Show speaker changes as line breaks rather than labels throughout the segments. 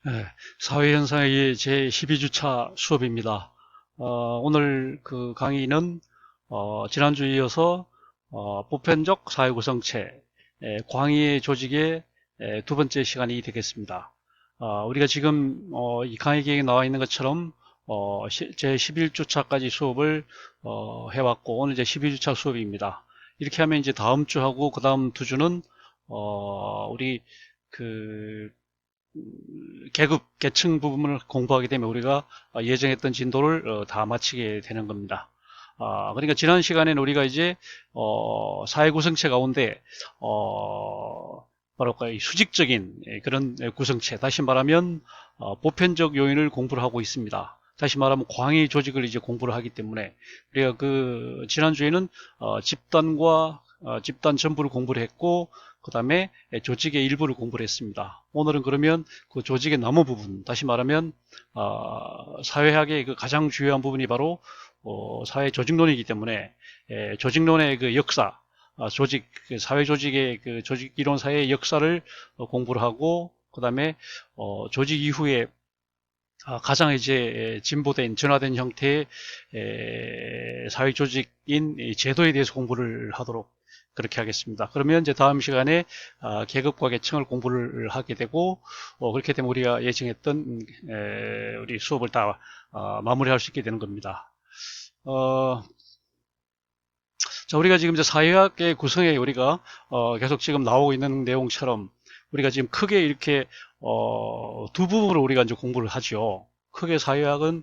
네, 사회현상의 제 12주차 수업입니다. 오늘 그 강의는 지난주에 이어서 보편적 사회구성체, 광의의 조직의 두 번째 시간이 되겠습니다. 우리가 지금 이 강의 계획에 나와 있는 것처럼 제 11주차까지 수업을 해왔고, 오늘 제 12주차 수업입니다. 이렇게 하면 이제 다음 주하고 그 다음 두 주는 우리 그 계급, 계층 부분을 공부하게 되면 우리가 예정했던 진도를 다 마치게 되는 겁니다. 그러니까 지난 시간에는 우리가 이제 사회 구성체 가운데 뭐랄까 수직적인 그런 구성체, 다시 말하면 보편적 요인을 공부를 하고 있습니다. 다시 말하면 광의 조직을 이제 공부를 하기 때문에 우리가 그 지난주에는 집단과 집단 전부를 공부를 했고, 그 다음에 조직의 일부를 공부를 했습니다. 오늘은 그러면 그 조직의 나머지 부분, 다시 말하면 사회학의 그 가장 중요한 부분이 바로 사회 조직론이기 때문에 조직론의 그 역사, 조직, 그 사회 조직의 그 조직 이론사의 역사를 공부를 하고, 그 다음에 조직 이후에 가장 이제 진보된 전화된 형태의 사회 조직인 제도에 대해서 공부를 하도록 그렇게 하겠습니다. 그러면 이제 다음 시간에 계급과 계층을 공부를 하게 되고, 그렇게 되면 우리가 예정했던 우리 수업을 다 마무리할 수 있게 되는 겁니다. 어, 자, 우리가 지금 이제 사회학의 구성에 우리가 계속 지금 나오고 있는 내용처럼 우리가 지금 크게 이렇게 두 부분으로 우리가 이제 공부를 하죠. 크게 사회학은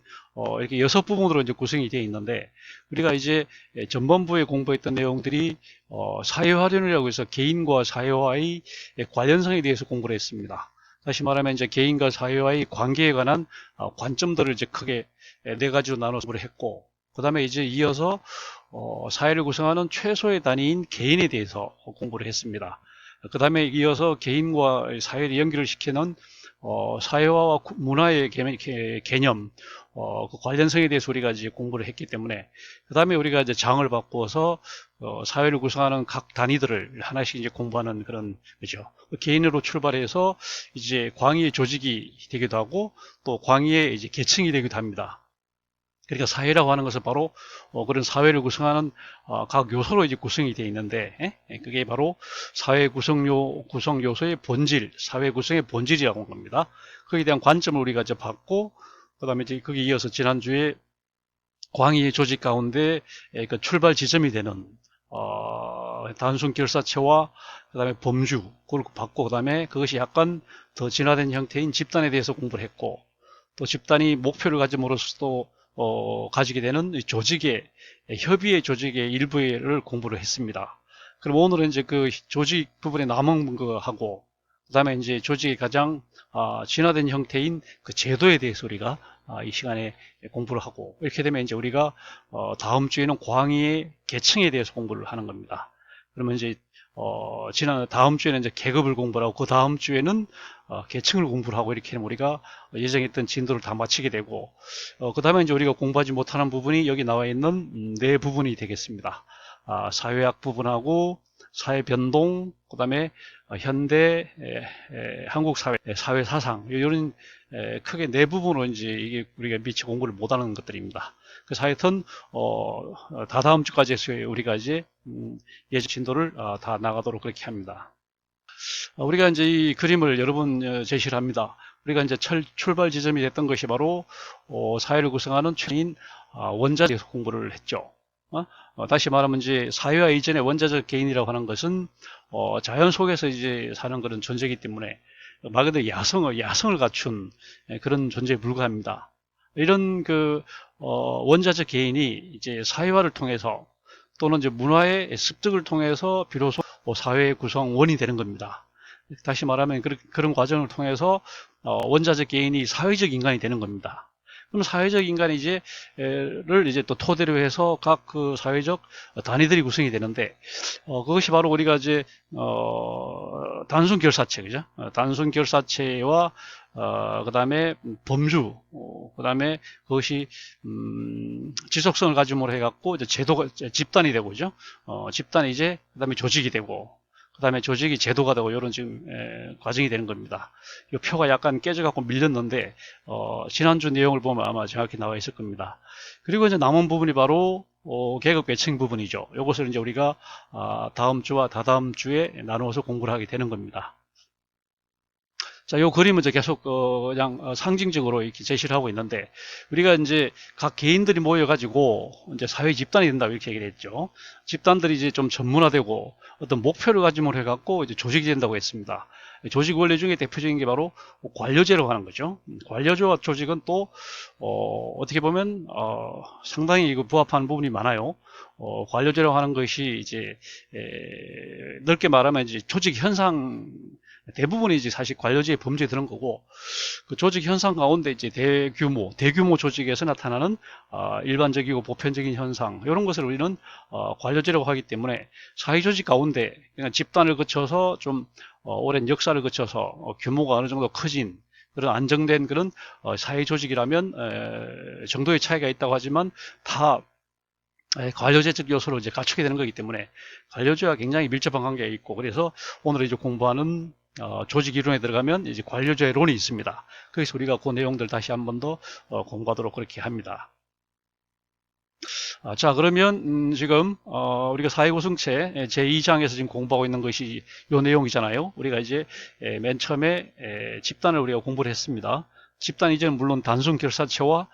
이렇게 여섯 부분으로 이제 구성이 되어 있는데, 우리가 이제 전반부에 공부했던 내용들이 사회화론이라고 해서 개인과 사회와의 관련성에 대해서 공부를 했습니다. 다시 말하면 이제 개인과 사회와의 관계에 관한 관점들을 이제 크게 네 가지로 나눠서 공부를 했고, 그 다음에 이제 이어서 사회를 구성하는 최소의 단위인 개인에 대해서 공부를 했습니다. 그 다음에 이어서 개인과 사회를 연결을 시키는 사회화와 문화의 개념, 그 관련성에 대해서 우리가 이제 공부를 했기 때문에, 그 다음에 우리가 이제 장을 바꾸어서 사회를 구성하는 각 단위들을 하나씩 이제 공부하는 그런 거죠. 개인으로 출발해서 이제 광의의 조직이 되기도 하고, 또 광의의 이제 계층이 되기도 합니다. 그러니까 사회라고 하는 것은 바로 그런 사회를 구성하는 각 요소로 이제 구성이 되어 있는데, 그게 바로 사회 구성 요소의 본질, 사회 구성의 본질이라고 하는 겁니다. 거기에 대한 관점을 우리가 이제 받고, 그다음에 이제 거기에 이어서 지난주에 광의의 조직 가운데 그 출발 지점이 되는 단순 결사체와 그다음에 범주 그걸 받고, 그다음에 그것이 약간 더 진화된 형태인 집단에 대해서 공부를 했고, 또 집단이 목표를 가짐으로써 또 가지게 되는 조직의 협의의 조직의 일부를 공부를 했습니다. 그럼 오늘은 이제 그 조직 부분에 남은 거하고, 그다음에 이제 조직의 가장 진화된 형태인 그 제도에 대해서 우리가 이 시간에 공부를 하고, 이렇게 되면 이제 우리가 다음 주에는 광의의 계층에 대해서 공부를 하는 겁니다. 그러면 이제 지난 다음 주에는 이제 계급을 공부를 하고, 그 다음 주에는 계층을 공부를 하고, 이렇게 하면 우리가 예정했던 진도를 다 마치게 되고, 그 다음에 이제 우리가 공부하지 못하는 부분이 여기 나와 있는 네 부분이 되겠습니다. 사회학 부분하고 사회 변동, 그 다음에 현대 한국 사회 사회 사상, 이런 크게 네 부분으로 이제 이게 우리가 미처 공부를 못하는 것들입니다. 그래서 하여튼 다다음 주까지 해서 우리가 이제 예전 진도를 다 나가도록 그렇게 합니다. 우리가 이제 이 그림을 여러 번 제시를 합니다. 우리가 이제 출발 지점이 됐던 것이 바로 사회를 구성하는 최인 원자에 대해서 공부를 했죠. 다시 말하면 이제 사회화 이전의 원자적 개인이라고 하는 것은 자연 속에서 이제 사는 그런 존재이기 때문에 말 그대로 야성을 갖춘 그런 존재에 불과합니다. 이런 그 원자적 개인이 이제 사회화를 통해서 또는 이제 문화의 습득을 통해서 비로소 사회 구성원이 되는 겁니다. 다시 말하면 그런 과정을 통해서 원자적 개인이 사회적 인간이 되는 겁니다. 그럼 사회적 인간이 를 이제 또 토대로 해서 각 그 사회적 단위들이 구성이 되는데, 그것이 바로 우리가 이제 단순 결사체, 그죠? 단순 결사체와 그다음에 범주, 그다음에 그것이 지속성을 가지므로 해갖고 이제 제도가 집단이 되고, 그죠? 집단이 이제 그다음에 조직이 되고, 그 다음에 조직이 제도가 되고 이런 지금 과정이 되는 겁니다. 이 표가 약간 깨져갖고 밀렸는데 지난주 내용을 보면 아마 정확히 나와 있을 겁니다. 그리고 이제 남은 부분이 바로 계급 계층 부분이죠. 이것을 이제 우리가 다음 주와 다다음 주에 나누어서 공부를 하게 되는 겁니다. 자, 요 그림은 이제 계속 그냥 상징적으로 이렇게 제시를 하고 있는데, 우리가 이제 각 개인들이 모여가지고 이제 사회 집단이 된다 이렇게 얘기를 했죠. 집단들이 이제 좀 전문화되고 어떤 목표를 가지고 해갖고 이제 조직이 된다고 했습니다. 조직 원리 중에 대표적인 게 바로 관료제라고 하는 거죠. 관료제와 조직은 또 어떻게 보면 상당히 부합하는 부분이 많아요. 관료제라고 하는 것이 이제 넓게 말하면 이제 조직 현상 대부분이 이제 사실 관료제의 범죄에 드는 거고, 그 조직 현상 가운데 이제 대규모 조직에서 나타나는 일반적이고 보편적인 현상, 이런 것을 우리는 관료제라고 하기 때문에 사회조직 가운데 그냥 집단을 거쳐서 좀 오랜 역사를 거쳐서 규모가 어느 정도 커진 그런 안정된 그런 사회조직이라면 정도의 차이가 있다고 하지만 다 관료제적 요소를 이제 갖추게 되는 거기 때문에 관료제와 굉장히 밀접한 관계가 있고, 그래서 오늘 이제 공부하는 조직 이론에 들어가면 이제 관료제론이 있습니다. 그래서 우리가 그 내용들 다시 한 번 더 공부하도록 그렇게 합니다. 자, 그러면 지금 우리가 사회구성체 제2장에서 지금 공부하고 있는 것이 이 내용이잖아요. 우리가 이제 맨 처음에 집단을 우리가 공부를 했습니다. 집단 이제는 물론 단순 결사체와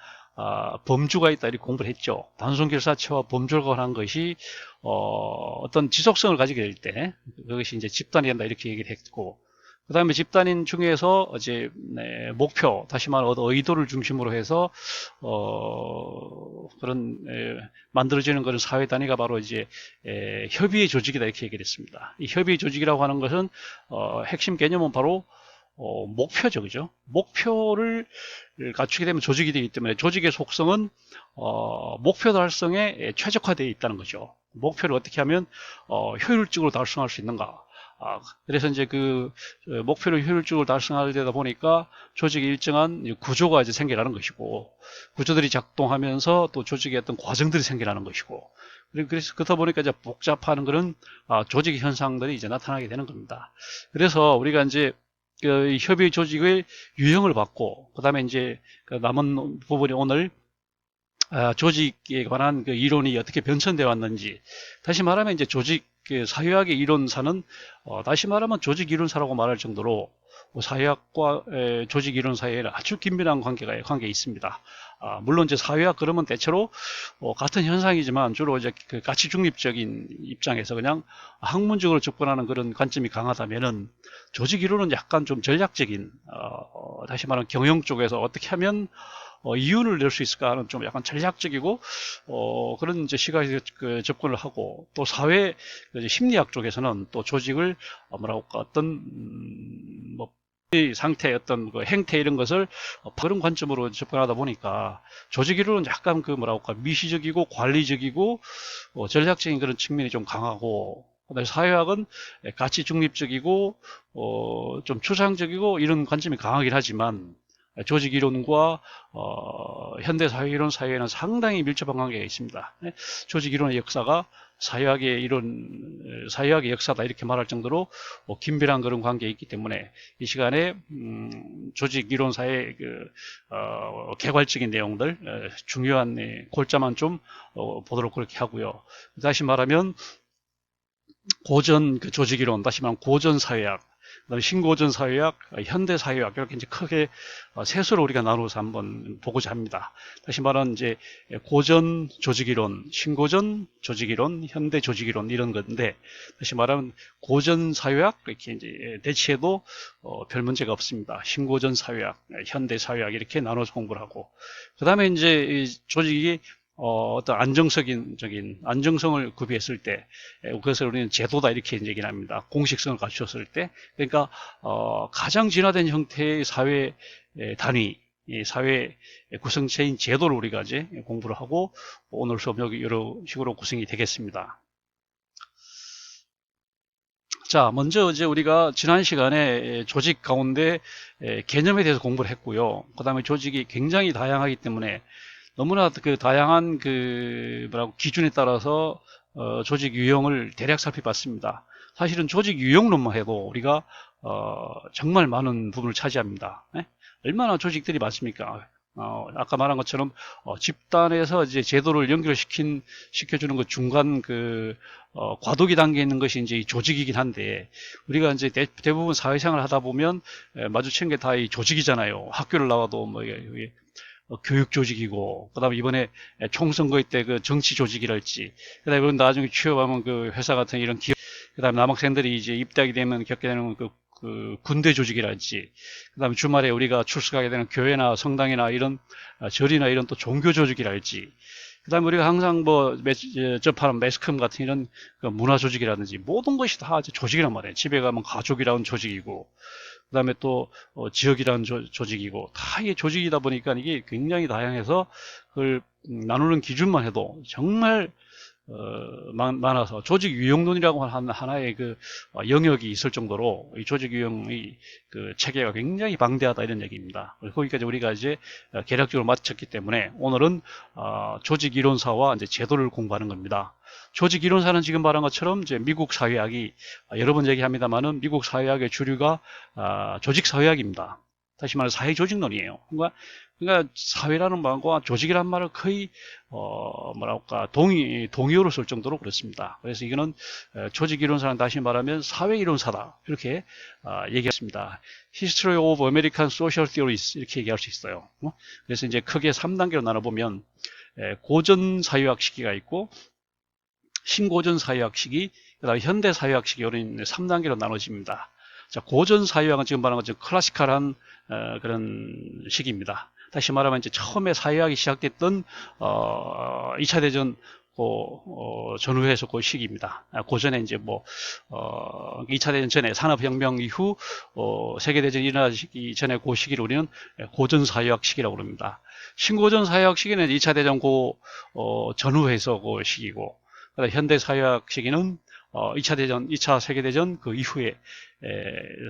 범주가 있다 이렇게 공부를 했죠. 단순 결사체와 범주가 한 것이 어떤 지속성을 가지게 될 때 그것이 이제 집단이 된다 이렇게 얘기를 했고, 그 다음에 집단인 중에서 이제 목표, 다시 말해 의도를 중심으로 해서 그런 만들어지는 그런 사회 단위가 바로 이제 협의의 조직이다 이렇게 얘기를 했습니다. 이 협의의 조직이라고 하는 것은 핵심 개념은 바로 목표죠, 그죠? 목표를 갖추게 되면 조직이 되기 때문에 조직의 속성은 목표 달성에 최적화되어 있다는 거죠. 목표를 어떻게 하면 효율적으로 달성할 수 있는가? 그래서 이제 그 목표를 효율적으로 달성하려다 보니까 조직의 일정한 구조가 이제 생겨나는 것이고, 구조들이 작동하면서 또 조직의 어떤 과정들이 생겨나는 것이고, 그래서 그러다 보니까 이제 복잡한 그런 조직 현상들이 이제 나타나게 되는 겁니다. 그래서 우리가 이제 그 협의 조직의 유형을 받고, 그 다음에 이제 그 남은 부분이 오늘 조직에 관한 그 이론이 어떻게 변천되어 왔는지, 다시 말하면 이제 조직 사회학의 이론사는 다시 말하면 조직 이론사라고 말할 정도로 사회학과 조직 이론 사이에는 아주 긴밀한 관계가 있습니다. 물론 이제 사회학 그러면 대체로 같은 현상이지만 주로 이제 그 가치 중립적인 입장에서 그냥 학문적으로 접근하는 그런 관점이 강하다면은, 조직 이론은 약간 좀 전략적인 다시 말하면 경영 쪽에서 어떻게 하면 이윤을 낼 수 있을까 하는 좀 약간 전략적이고 그런 이제 시각에서 접근을 하고, 또 사회 심리학 쪽에서는 또 조직을 뭐라고 할까 어떤 뭐 상태 어떤 그 행태 이런 것을 그런 관점으로 접근하다 보니까 조직 이론은 약간 그 뭐라고 할까 미시적이고 관리적이고 전략적인 그런 측면이 좀 강하고, 그다음에 사회학은 가치 중립적이고 좀 추상적이고 이런 관점이 강하긴 하지만 조직 이론과 현대 사회 이론 사이에는 상당히 밀접한 관계가 있습니다. 조직 이론의 역사가 사회학의 역사다 이렇게 말할 정도로 긴밀한 그런 관계에 있기 때문에 이 시간에 조직 이론사의 개괄적인 내용들 중요한 골자만 좀 보도록 그렇게 하고요. 다시 말하면 고전 조직 이론, 다시 말하면 고전 사회학, 그다음에 신고전 사회학, 현대 사회학 이렇게 이제 크게 셋으로 우리가 나누어서 한번 보고자 합니다. 다시 말하면 이제 고전 조직이론, 신고전 조직이론, 현대 조직이론 이런 건데, 다시 말하면 고전 사회학 이렇게 이제 대치해도 별 문제가 없습니다. 신고전 사회학, 현대 사회학 이렇게 나눠서 공부를 하고, 그다음에 이제 조직이 어떤 안정성을 구비했을 때, 그것을 우리는 제도다 이렇게 얘기를 합니다. 공식성을 갖추었을 때, 그러니까 가장 진화된 형태의 사회 단위, 사회 구성체인 제도를 우리가 이제 공부를 하고 오늘 수업 여기 이런 식으로 구성이 되겠습니다. 자, 먼저 이제 우리가 지난 시간에 조직 가운데 개념에 대해서 공부를 했고요. 그 다음에 조직이 굉장히 다양하기 때문에 너무나 그 다양한 기준에 따라서 조직 유형을 대략 살펴봤습니다. 사실은 조직 유형론만 해도 우리가 정말 많은 부분을 차지합니다. 예? 얼마나 조직들이 많습니까? 아까 말한 것처럼 집단에서 이제 제도를 시켜주는 그 중간 과도기 단계에 있는 것이 이제 이 조직이긴 한데, 우리가 이제 대부분 사회생활을 하다 보면 마주치는 게 다 이 조직이잖아요. 학교를 나와도 뭐 이게 교육 조직이고, 그다음에 이번에 총선거 때 그 정치 조직이랄지, 그다음에 나중에 취업하면 그 회사 같은 이런 기업, 그다음에 남학생들이 이제 입대하게 되면 겪게 되는 그 군대 조직이랄지, 그다음에 주말에 우리가 출석하게 되는 교회나 성당이나 이런 절이나 이런 또 종교 조직이랄지, 그다음에 우리가 항상 뭐 접하는 매스컴 같은 이런 그 문화 조직이라든지 모든 것이 다 조직이란 말이에요. 집에 가면 가족이라는 조직이고, 그다음에 또 지역이라는 조직이고, 다 이게 조직이다 보니까 이게 굉장히 다양해서 그걸 나누는 기준만 해도 정말 많아서 조직 유형론이라고 하는 하나의 영역이 있을 정도로 이 조직 유형의 그 체계가 굉장히 방대하다, 이런 얘기입니다. 거기까지 우리가 이제 개략적으로 마쳤기 때문에 오늘은 조직 이론사와 이제 제도를 공부하는 겁니다. 조직 이론사는 지금 말한 것처럼 이제 미국 사회학이 여러 번 얘기합니다만은 미국 사회학의 주류가 조직 사회학입니다. 다시 말해 사회 조직론이에요. 그러니까 사회라는 말과 조직이라는 말을 거의 뭐랄까 동의어로 쓸 정도로 그렇습니다. 그래서 이거는 조직 이론사는 다시 말하면 사회 이론사다, 이렇게 얘기했습니다. History of American Social Theories, 이렇게 얘기할 수 있어요. 그래서 이제 크게 3단계로 나눠보면 고전 사회학 시기가 있고, 신고전 사회학 시기, 그다음에 현대 사회학 시기, 이런 3단계로 나눠집니다. 자, 고전 사회학은 지금 말하는 것처럼 클래시컬한 그런 시기입니다. 다시 말하면 이제 처음에 사회학이 시작됐던 2차 대전 전후에서 그 시기입니다. 고전에 이제 2차 대전 전에 산업혁명 이후 세계대전이 일어나기 전에 그 시기를 우리는 고전 사회학 시기라고 그럽니다. 신고전 사회학 시기는 2차 대전 전후에서 그 시기고, 현대 사회학 시기는 2차 세계대전 그 이후에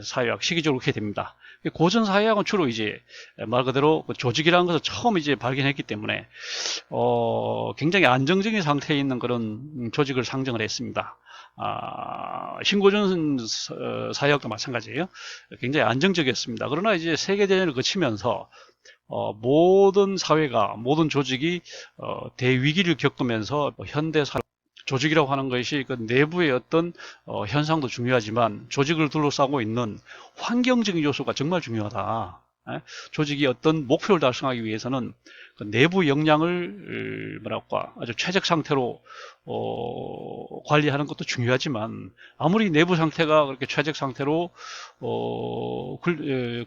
사회학 시기적으로 그렇게 됩니다. 고전 사회학은 주로 이제 말 그대로 조직이라는 것을 처음 이제 발견했기 때문에 굉장히 안정적인 상태에 있는 그런 조직을 상정을 했습니다. 신고전 사회학도 마찬가지예요. 굉장히 안정적이었습니다. 그러나 이제 세계대전을 거치면서 모든 사회가, 모든 조직이 대위기를 겪으면서 현대 사회 조직이라고 하는 것이 그 내부의 어떤 현상도 중요하지만 조직을 둘러싸고 있는 환경적인 요소가 정말 중요하다. 조직이 어떤 목표를 달성하기 위해서는 그 내부 역량을 아주 최적 상태로 관리하는 것도 중요하지만, 아무리 내부 상태가 그렇게 최적 상태로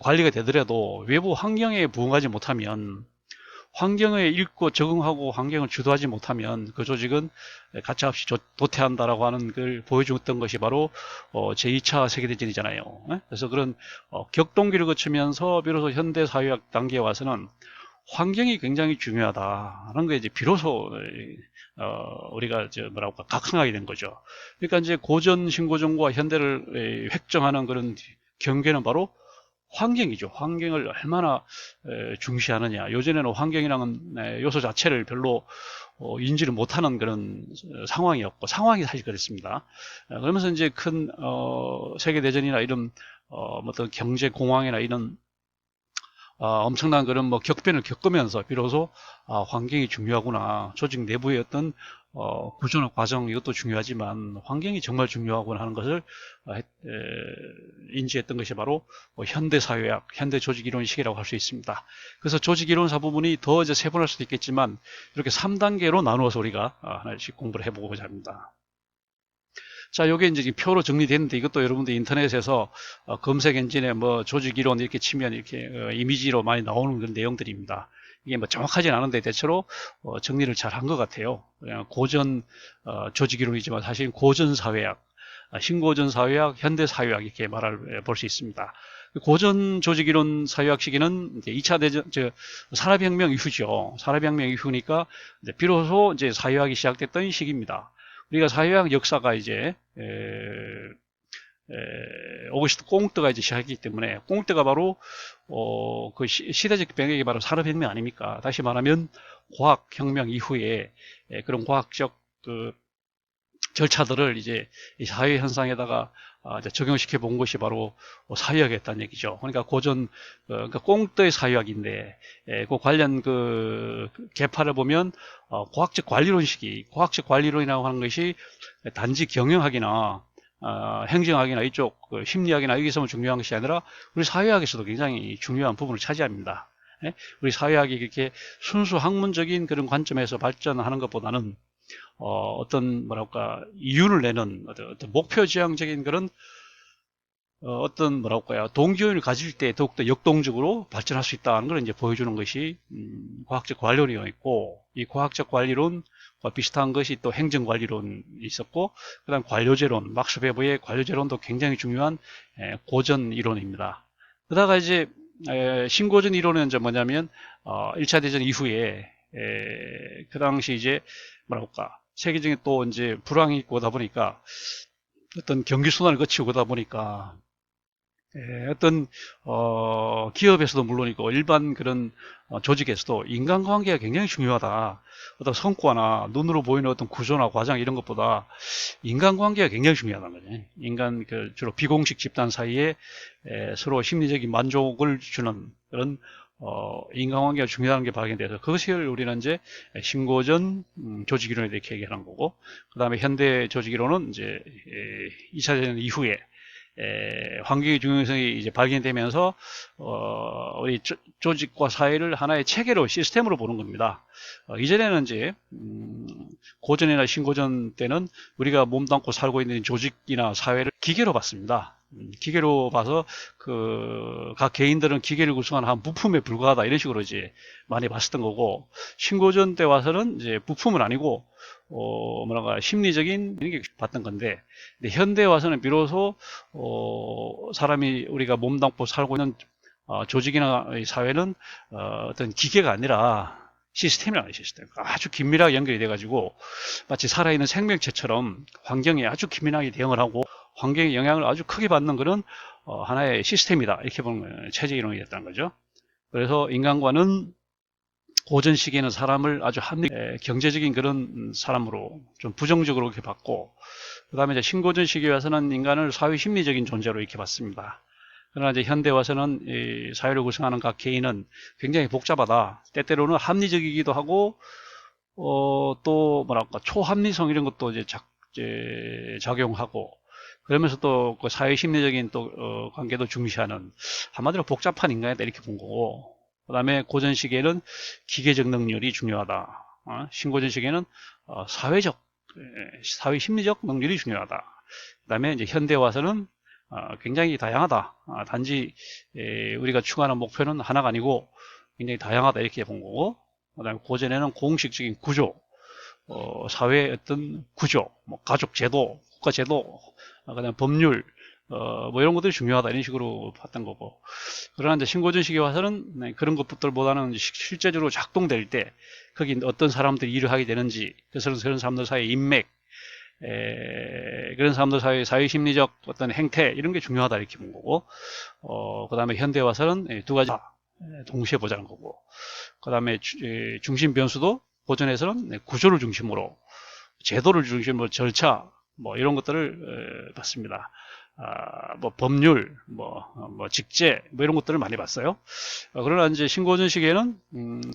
관리가 되더라도 외부 환경에 부응하지 못하면, 환경에 읽고 적응하고 환경을 주도하지 못하면 그 조직은 가차없이 도태한다라고 하는 걸 보여줬던 것이 바로 제2차 세계대전이잖아요. 그래서 그런 격동기를 거치면서 비로소 현대사회학 단계에 와서는 환경이 굉장히 중요하다는 게 이제 비로소 우리가 각성하게 된 거죠. 그러니까 이제 고전, 신고전과 현대를 획정하는 그런 경계는 바로 환경이죠. 환경을 얼마나 중시하느냐. 요전에는 환경이라는 요소 자체를 별로 인지를 못하는 그런 상황이었고, 상황이 사실 그랬습니다. 그러면서 이제 큰 세계대전이나 이런 어떤 경제 공황이나 이런 엄청난 그런 격변을 겪으면서 비로소 환경이 중요하구나. 조직 내부의 어떤 구조나 과정, 이것도 중요하지만 환경이 정말 중요하구나 하는 것을 인지했던 것이 바로 현대사회학, 현대조직이론식이라고 할 수 있습니다. 그래서 조직이론사 부분이 더 이제 세분할 수도 있겠지만, 이렇게 3단계로 나누어서 우리가 하나씩 공부를 해보고자 합니다. 자, 요게 이제 표로 정리됐는데, 이것도 여러분들 인터넷에서 검색 엔진에 조직 이론 이렇게 치면 이렇게 이미지로 많이 나오는 그런 내용들입니다. 이게 정확하진 않은데 대체로 정리를 잘 한 것 같아요. 그냥 고전 조직 이론이지만 사실 고전 사회학, 신고전 사회학, 현대 사회학, 이렇게 말을 볼 수 있습니다. 고전 조직 이론 사회학 시기는 이제 2차 대전, 산업혁명 이후죠. 산업혁명 이후니까 비로소 이제 사회학이 시작됐던 시기입니다. 우리가 사회학 역사가 이제 오거스트 꽁트가 이제 시작했기 때문에, 꽁트가 바로 그 시대적 변혁이 바로 산업혁명 아닙니까? 다시 말하면 과학혁명 이후에 그런 과학적 절차들을 이제 이 사회 현상에다가 이제 적용시켜 본 것이 바로 사회학이었다는 얘기죠. 그러니까 고전, 그러니까 꽁트의 사회학인데, 그 관련 그 계파를 보면 과학적 관리론식이, 과학적 관리론이라고 하는 것이 단지 경영학이나 행정학이나 이쪽 그 심리학이나 여기서만 중요한 것이 아니라 우리 사회학에서도 굉장히 중요한 부분을 차지합니다. 예? 우리 사회학이 이렇게 순수 학문적인 그런 관점에서 발전하는 것보다는 어떤 뭐랄까 이윤을 내는 어떤 목표 지향적인 그런 어떤 뭐랄까요 동기원을 가질 때 더욱더 역동적으로 발전할 수 있다는 걸 이제 보여주는 것이 과학적 관리론이 있고, 이 과학적 관리론과 비슷한 것이 또 행정관리론이 있었고, 그다음 관료제론, 막스 베버의 관료제론도 굉장히 중요한 고전 이론입니다. 그러다가 이제 신고전 이론은 이제 뭐냐면 1차 대전 이후에 그 당시 이제 뭐랄까 세계적인 또 이제 불황이 있고 오다 보니까 어떤 경기 순환을 거치고 오다 보니까 어떤 기업에서도 물론이고 일반 그런 조직에서도 인간관계가 굉장히 중요하다. 어떤 성과나 눈으로 보이는 어떤 구조나 과정 이런 것보다 인간관계가 굉장히 중요하다는 거죠. 인간 그 주로 비공식 집단 사이에 서로 심리적인 만족을 주는 그런 인간관계가 중요한 게 발견돼서 그것을 우리는 이제 신고전 조직이론에 대해 얘기하는 거고, 그 다음에 현대 조직이론은 이제 2차 대전 이후에 환경의 중요성이 이제 발견되면서 우리 조직과 사회를 하나의 체계로 시스템으로 보는 겁니다. 이전에는 이제 고전이나 신고전 때는 우리가 몸담고 살고 있는 조직이나 사회를 기계로 봤습니다. 기계로 봐서 그 각 개인들은 기계를 구성하는 한 부품에 불과하다 이런 식으로 이제 많이 봤었던 거고, 신고전 때 와서는 이제 부품은 아니고 뭐랄까 심리적인 이런 게 봤던 건데, 근데 현대에 와서는 비로소 사람이 우리가 몸담고 살고 있는 조직이나 사회는 어떤 기계가 아니라 시스템이라는 시스템. 아주 긴밀하게 연결이 돼가지고 마치 살아있는 생명체처럼 환경에 아주 긴밀하게 대응을 하고 환경의 영향을 아주 크게 받는 그런 하나의 시스템이다. 이렇게 보는 체제 이론이 됐다는 거죠. 그래서 인간과는 고전 시기에는 사람을 아주 경제적인 그런 사람으로 좀 부정적으로 이렇게 봤고, 그 다음에 이제 신고전 시기에 와서는 인간을 사회 심리적인 존재로 이렇게 봤습니다. 그러나 이제 현대 와서는 이 사회를 구성하는 각 개인은 굉장히 복잡하다. 때때로는 합리적이기도 하고, 또 뭐랄까 초합리성 이런 것도 이제 작용하고, 그러면서 또 그 사회 심리적인 또 관계도 중시하는 한마디로 복잡한 인간이다 이렇게 본 거고, 그 다음에 고전 시기에는 기계적 능률이 중요하다. 신고전 시기에는 사회적, 사회 심리적 능률이 중요하다. 그 다음에 이제 현대 와서는 굉장히 다양하다. 단지 우리가 추구하는 목표는 하나가 아니고 굉장히 다양하다 이렇게 본 거고, 그 다음에 고전에는 공식적인 구조, 사회의 어떤 구조, 뭐 가족 제도, 국가 제도, 그다음 법률, 뭐 이런 것들이 중요하다 이런 식으로 봤던 거고, 그러나 이제 신고전 시기에 와서는 그런 것들보다는 실제적으로 작동될 때 거기 어떤 사람들이 일을 하게 되는지, 그런 사람들 사이의 인맥, 그런 사람들 사이의 사회심리적 어떤 행태 이런 게 중요하다 이렇게 본 거고, 그 다음에 현대에 와서는 두 가지 동시에 보자는 거고, 그 다음에 중심 변수도 고전에서는 구조를 중심으로, 제도를 중심으로 절차 뭐 이런 것들을 봤습니다. 뭐 법률, 뭐 직제, 뭐 이런 것들을 많이 봤어요. 그러나 이제 신고전 시기에는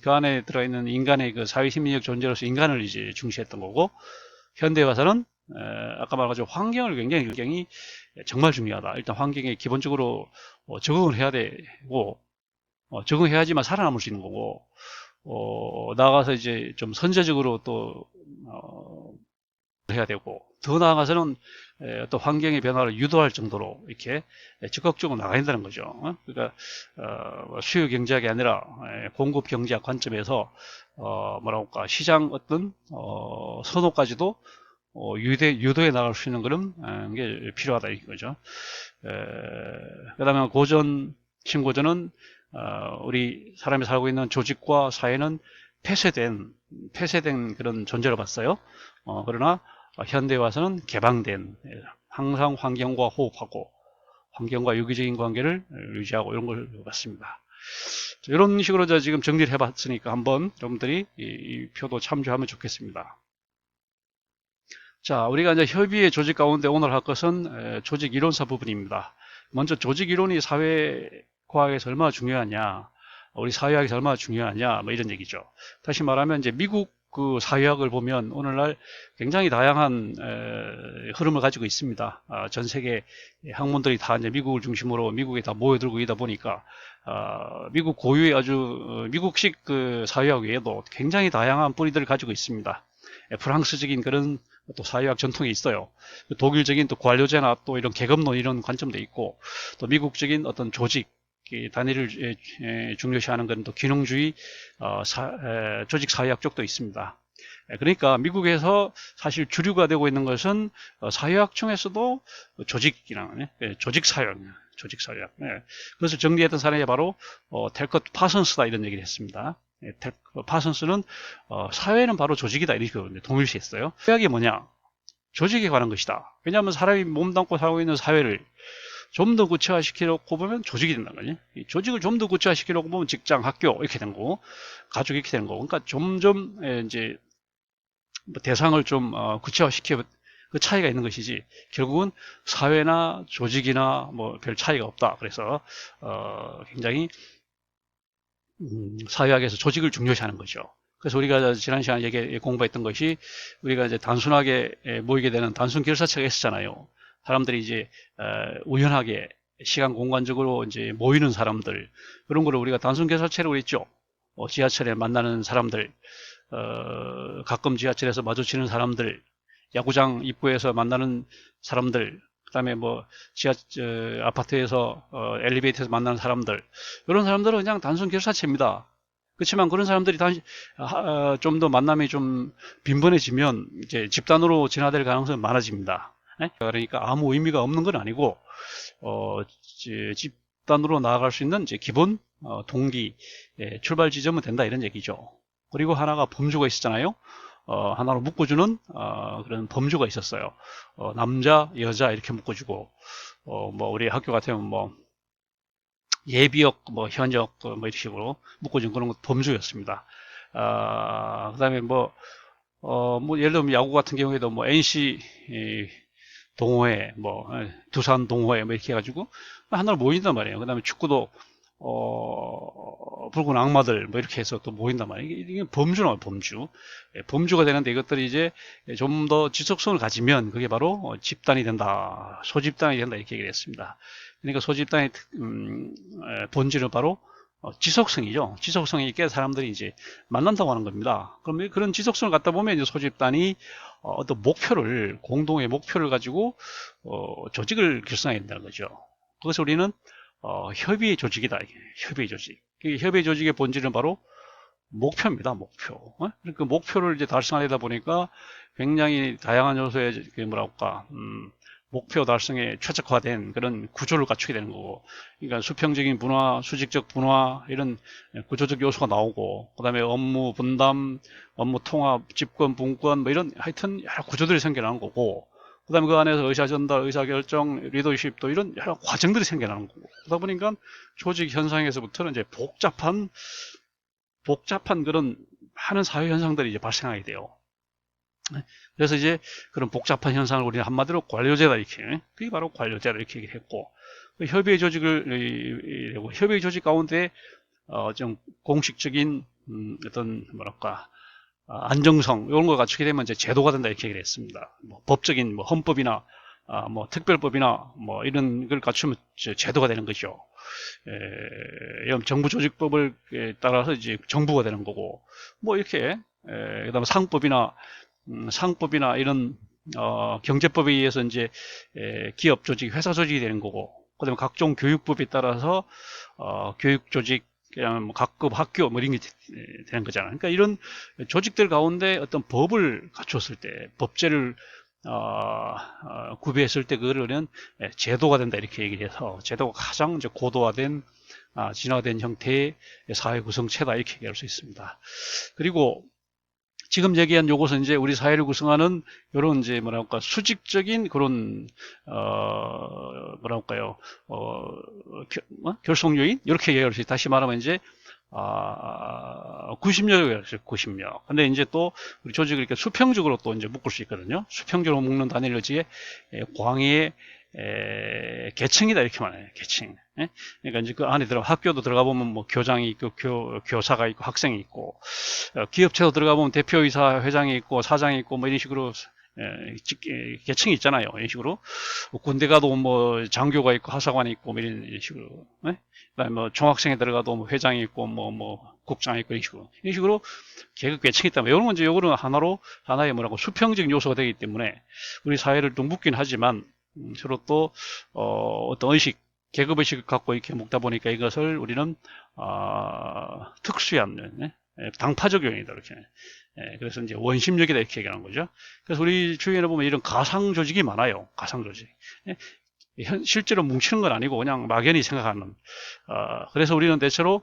그 안에 들어있는 인간의 그 사회심리적 존재로서 인간을 이제 중시했던 거고, 현대에 와서는 아까 말한 환경을 굉장히 정말 중요하다. 일단 환경에 기본적으로 적응을 해야 되고, 적응해야지만 살아남을 수 있는 거고, 나아가서 이제 좀 선제적으로 또 해야 되고, 더 나아가서는 또 환경의 변화를 유도할 정도로 이렇게 적극적으로 나가야 된다는 거죠. 그러니까 수요 경제학이 아니라 공급 경제학 관점에서 뭐랄까 시장 어떤 선호까지도 유도해 나갈 수 있는 그런 게 필요하다 이거죠. 그 다음에 고전, 신고전은 우리 사람이 살고 있는 조직과 사회는 폐쇄된 그런 존재로 봤어요. 그러나 현대에 와서는 개방된, 항상 환경과 호흡하고 환경과 유기적인 관계를 유지하고 이런 걸 봤습니다. 이런 식으로 제가 지금 정리를 해봤으니까 한번 여러분들이 이 표도 참조하면 좋겠습니다. 자, 우리가 이제 협의의 조직 가운데 오늘 할 것은 조직 이론사 부분입니다. 먼저 조직 이론이 사회과학에서 얼마나 중요하냐, 우리 사회학에서 얼마나 중요하냐, 뭐 이런 얘기죠. 다시 말하면 이제 미국 그 사회학을 보면 오늘날 굉장히 다양한 흐름을 가지고 있습니다. 전 세계 학문들이 다 이제 미국을 중심으로 미국에 다 모여들고 있다 보니까 미국 고유의 아주 미국식 그 사회학 외에도 굉장히 다양한 뿌리들을 가지고 있습니다. 프랑스적인 그런 또 사회학 전통이 있어요. 독일적인 또 관료제나 또 이런 계급론 이런 관점도 있고, 또 미국적인 어떤 조직 단위를 중요시하는 그런 또 기능주의 조직 사회학 쪽도 있습니다. 그러니까 미국에서 사실 주류가 되고 있는 것은 사회학 중에서도 조직이랑 조직 사회학, 조직 사회학. 그것을 정리했던 사람이 바로 텔컷 파슨스다 이런 얘기를 했습니다. 파슨스는 사회는 바로 조직이다 이렇게 동일시했어요. 사회학이 뭐냐? 조직에 관한 것이다. 왜냐하면 사람이 몸담고 살고 있는 사회를 좀 더 구체화시키려고 보면 조직이 된다는 거지. 이 조직을 좀 더 구체화시키려고 보면 직장, 학교 이렇게 되는 거고, 가족 이렇게 되는 거고. 그러니까 점점 이제 대상을 좀 구체화시켜 그 차이가 있는 것이지 결국은 사회나 조직이나 뭐 별 차이가 없다. 그래서 굉장히 사회학에서 조직을 중요시하는 거죠. 그래서 우리가 지난 시간에 공부했던 것이 우리가 이제 단순하게 모이게 되는 단순 결사체가 있었잖아요. 사람들이 이제 우연하게 시간 공간적으로 이제 모이는 사람들 그런 거를 우리가 단순 결사체라고 했죠. 지하철에 만나는 사람들, 가끔 지하철에서 마주치는 사람들, 야구장 입구에서 만나는 사람들, 그다음에 뭐 아파트에서 엘리베이터에서 만나는 사람들, 이런 사람들은 그냥 단순 결사체입니다. 그렇지만 그런 사람들이 좀 더 만남이 좀 빈번해지면 이제 집단으로 진화될 가능성이 많아집니다. 그러니까 아무 의미가 없는 건 아니고 집단으로 나아갈 수 있는 이제 기본 동기, 출발 지점은 된다 이런 얘기죠. 그리고 하나가 범주가 있었잖아요. 하나로 묶어주는 그런 범주가 있었어요. 남자, 여자 이렇게 묶어주고 뭐 우리 학교 같으면 뭐 예비역, 뭐 현역 뭐 이런 식으로 묶어준 그런 범주였습니다. 그다음에 뭐 예를 들면 야구 같은 경우에도 뭐 NC 동호회, 뭐 두산 동호회 뭐 이렇게 해가지고 하나로 모인단 말이에요. 그다음에 축구도 붉은 악마들 뭐 이렇게 해서 또 모인단 말이에요. 이게 범주나 범주. 범주가 되는데 이것들이 이제 좀 더 지속성을 가지면 그게 바로 집단이 된다, 소집단이 된다 이렇게 얘기를 했습니다. 그러니까 소집단의 본질은 바로 지속성이죠. 지속성이 있게 사람들이 이제 만난다고 하는 겁니다. 그럼 그런 지속성을 갖다 보면 이제 소집단이 어떤 목표를, 공동의 목표를 가지고 조직을 결성해야 된다는 거죠. 그것을 우리는 협의의 조직이다. 협의의 조직. 협의의 조직의 본질은 바로 목표입니다. 목표. 그 목표를 이제 달성하다 보니까 굉장히 다양한 요소의 뭐랄까 목표 달성에 최적화된 그런 구조를 갖추게 되는 거고, 그러니까 수평적인 분화, 수직적 분화 이런 구조적 요소가 나오고, 그다음에 업무 분담, 업무 통합, 집권, 분권 뭐 이런 하여튼 여러 구조들이 생겨나는 거고, 그다음에 그 안에서 의사 전달, 의사 결정, 리더십 또 이런 여러 과정들이 생겨나는 거고, 그러다 보니까 조직 현상에서부터는 이제 복잡한 그런 많은 사회 현상들이 이제 발생하게 돼요. 그래서 이제 그런 복잡한 현상을 우리는 한마디로 관료제다 이렇게, 그게 바로 관료제다 이렇게 얘기를 했고, 협의의 협의의 조직 가운데 좀 공식적인 어떤 뭐랄까 안정성 이런 걸 갖추게 되면 이제 제도가 된다 이렇게 얘기를 했습니다. 뭐 법적인 뭐 헌법이나 뭐 특별법이나 뭐 이런 걸 갖추면 제도가 되는 거죠. 정부조직법을 따라서 이제 정부가 되는 거고, 뭐 이렇게 그다음에 상법이나 이런 경제법에 의해서 이제 기업 조직, 회사 조직이 되는 거고, 그다음에 각종 교육법에 따라서 교육 조직, 그냥 뭐 각급 학교 뭐 이런 게 되는 거잖아요. 그러니까 이런 조직들 가운데 어떤 법을 갖췄을 때, 법제를 구비했을 때 그거는 제도가 된다 이렇게 얘기를 해서 제도가 가장 이제 고도화된 진화된 형태의 사회 구성체다 이렇게 얘기할 수 있습니다. 그리고 지금 얘기한 요것은 이제 우리 사회를 구성하는 이런 이제 뭐랄까 수직적인 그런 뭐랄까요 결속 요인 이렇게 얘기할 수 있다. 다시 말하면 이제 90력이었어요. 90력. 근데 이제 또 우리 조직을 이렇게 수평적으로 또 이제 묶을 수 있거든요. 수평적으로 묶는 단위를 지에 광의의 계층이다 이렇게 말해요. 계층. 예? 그러니까 이제 그 안에 학교도 들어가 보면 뭐 교장이 있고 교사가 있고 학생이 있고 기업체도 들어가 보면 대표이사 회장이 있고 사장이 있고 뭐 이런 식으로 계층이 있잖아요. 이런 식으로 군대 가도 뭐 장교가 있고 하사관이 있고 뭐 이런 식으로. 예? 그다음에 뭐 중학생에 들어가도 뭐 회장이 있고 뭐 국장이 있고 이런 식으로 계급 계층이 있다면 이런 건 이제 요거는 하나의 뭐라고 수평적인 요소가 되기 때문에 우리 사회를 좀 묶긴 하지만 서로 또 어떤 의식 계급 의식을 갖고 이렇게 묶다 보니까 이것을 우리는 특수한 당파적 요인이다 이렇게. 그래서 이제 원심력이다 이렇게 얘기하는 거죠. 그래서 우리 주위에는 보면 이런 가상 조직이 많아요. 가상 조직. 실제로 뭉치는 건 아니고 그냥 막연히 생각하는. 그래서 우리는 대체로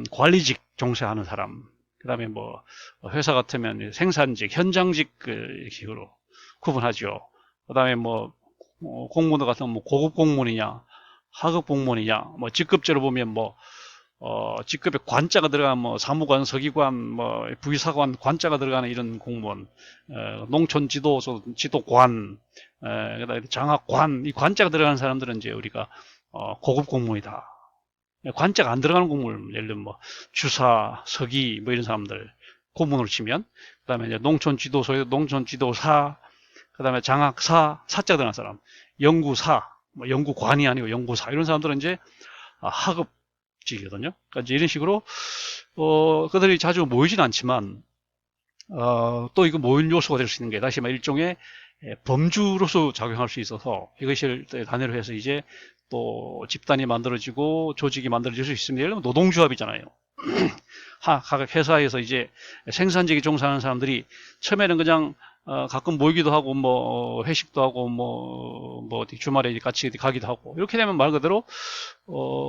관리직 종사하는 사람, 그다음에 뭐 회사 같으면 생산직, 현장직 그 식으로 구분하죠. 그다음에 뭐 공무원 같은 뭐 고급 공무원이냐, 하급 공무원이냐, 뭐 직급제로 보면 뭐 직급에 관자가 들어간 뭐 사무관, 서기관, 뭐 부의사관 관자가 들어가는 이런 공무원, 농촌 지도관, 그다음에 장학관, 이 관자가 들어가는 사람들은 이제 우리가 고급 공무원이다. 관자가 안 들어가는 공무원, 예를 들면 뭐 주사, 서기 뭐 이런 사람들 공무원으로 치면, 그다음에 이제 농촌 지도소에 농촌 지도사, 그다음에 장학사, 사자 들어간 사람, 연구사, 뭐 연구관이 아니고 연구사 이런 사람들은 이제 하급직이거든요. 그러니까 이제 이런 식으로 그들이 자주 모이진 않지만 또 이거 모일 요소가 될 수 있는 게 다시 말해 일종의 범주로서 작용할 수 있어서 이것을 단위로 해서 이제 또 집단이 만들어지고 조직이 만들어질 수 있습니다. 예를 들면 노동조합이잖아요. 각 회사에서 이제 생산직에 종사하는 사람들이 처음에는 그냥 가끔 모이기도 하고 뭐 회식도 하고 뭐 주말에 같이 가기도 하고 이렇게 되면 말 그대로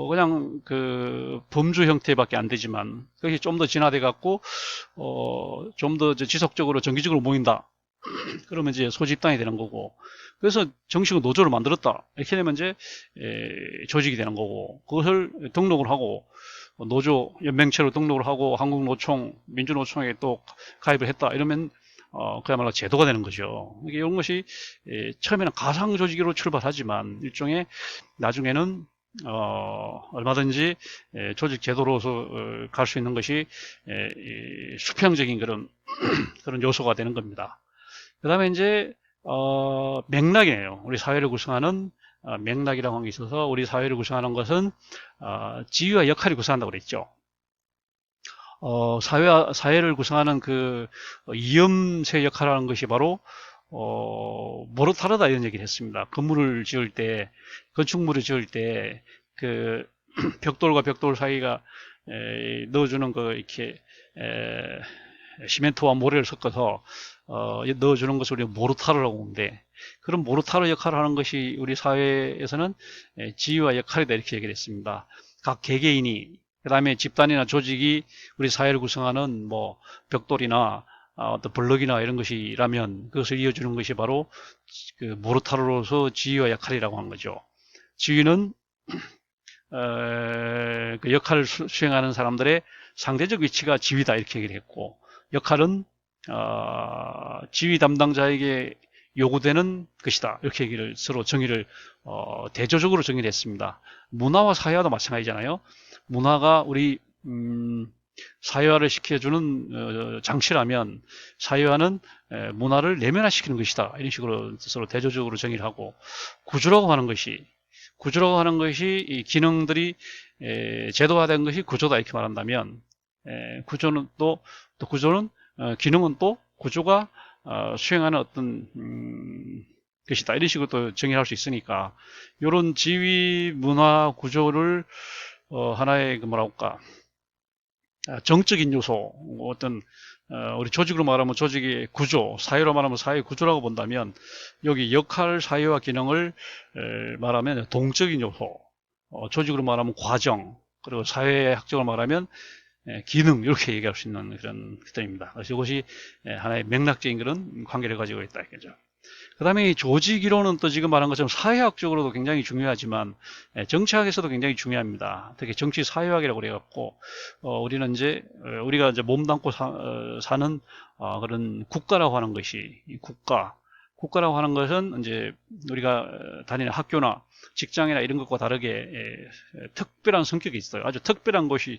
그냥 그 범주 형태밖에 안 되지만 그것이 좀 더 진화돼 갖고 좀 더 지속적으로 정기적으로 모인다. 그러면 이제 소집단이 되는 거고, 그래서 정식으로 노조를 만들었다 이렇게 되면 이제 조직이 되는 거고, 그것을 등록을 하고 노조 연맹체로 등록을 하고 한국노총, 민주노총에 또 가입을 했다 이러면 그야말로 제도가 되는 거죠. 이런 것이 처음에는 가상 조직으로 출발하지만 일종의 나중에는 얼마든지 조직 제도로서 갈 수 있는 것이 수평적인 그런 요소가 되는 겁니다. 그 다음에 이제 맥락이에요. 우리 사회를 구성하는 맥락이라고 하는 게 있어서 우리 사회를 구성하는 것은 지위와 역할이 구성한다고 그랬죠. 사회를 구성하는 그 이음새 역할을 하는 것이 바로 모르타르다 이런 얘기를 했습니다. 건물을 지을 때, 건축물을 지을 때 그 벽돌과 벽돌 사이가 넣어주는 그 이렇게 시멘트와 모래를 섞어서 넣어주는 것을 우리가 모르타르라고 하는데, 그런 모르타르 역할을 하는 것이 우리 사회에서는 지위와 역할이다 이렇게 얘기를 했습니다. 각 개개인이, 그 다음에 집단이나 조직이 우리 사회를 구성하는 뭐 벽돌이나 어떤 블럭이나 이런 것이라면 그것을 이어주는 것이 바로 그 모르타르로서 지위와 역할이라고 하는 거죠. 지위는 그 역할을 수행하는 사람들의 상대적 위치가 지위다 이렇게 얘기를 했고, 역할은 지위 담당자에게 요구되는 것이다 이렇게 얘기를 서로 정의를 대조적으로 정의를 했습니다. 문화와 사회와도 마찬가지잖아요. 문화가 우리 사회화를 시켜주는 장치라면 사회화는 문화를 내면화시키는 것이다 이런 식으로 서로 대조적으로 정의를 하고, 구조라고 하는 것이 이 기능들이 제도화된 것이 구조다 이렇게 말한다면, 구조는 기능은 또 구조가 수행하는 어떤 것이다 이런 식으로 또 정의할 수 있으니까, 이런 지위 문화 구조를 하나의 그 뭐라 할까 정적인 요소, 어떤 우리 조직으로 말하면 조직의 구조, 사회로 말하면 사회 구조라고 본다면, 여기 역할, 사회와 기능을 말하면 동적인 요소, 조직으로 말하면 과정, 그리고 사회학적으로 말하면 기능, 이렇게 얘기할 수 있는 그런 것들입니다. 그래서 이것이 하나의 맥락적인 그런 관계를 가지고 있다 이거죠. 그 다음에 조직 이론은 또 지금 말한 것처럼 사회학적으로도 굉장히 중요하지만 정치학에서도 굉장히 중요합니다. 특히 정치 사회학이라고 그래갖고 우리는 이제 우리가 이제 몸담고 사는 그런 국가라고 하는 것이 국가라고 하는 것은 이제 우리가 다니는 학교나 직장이나 이런 것과 다르게 특별한 성격이 있어요. 아주 특별한 것이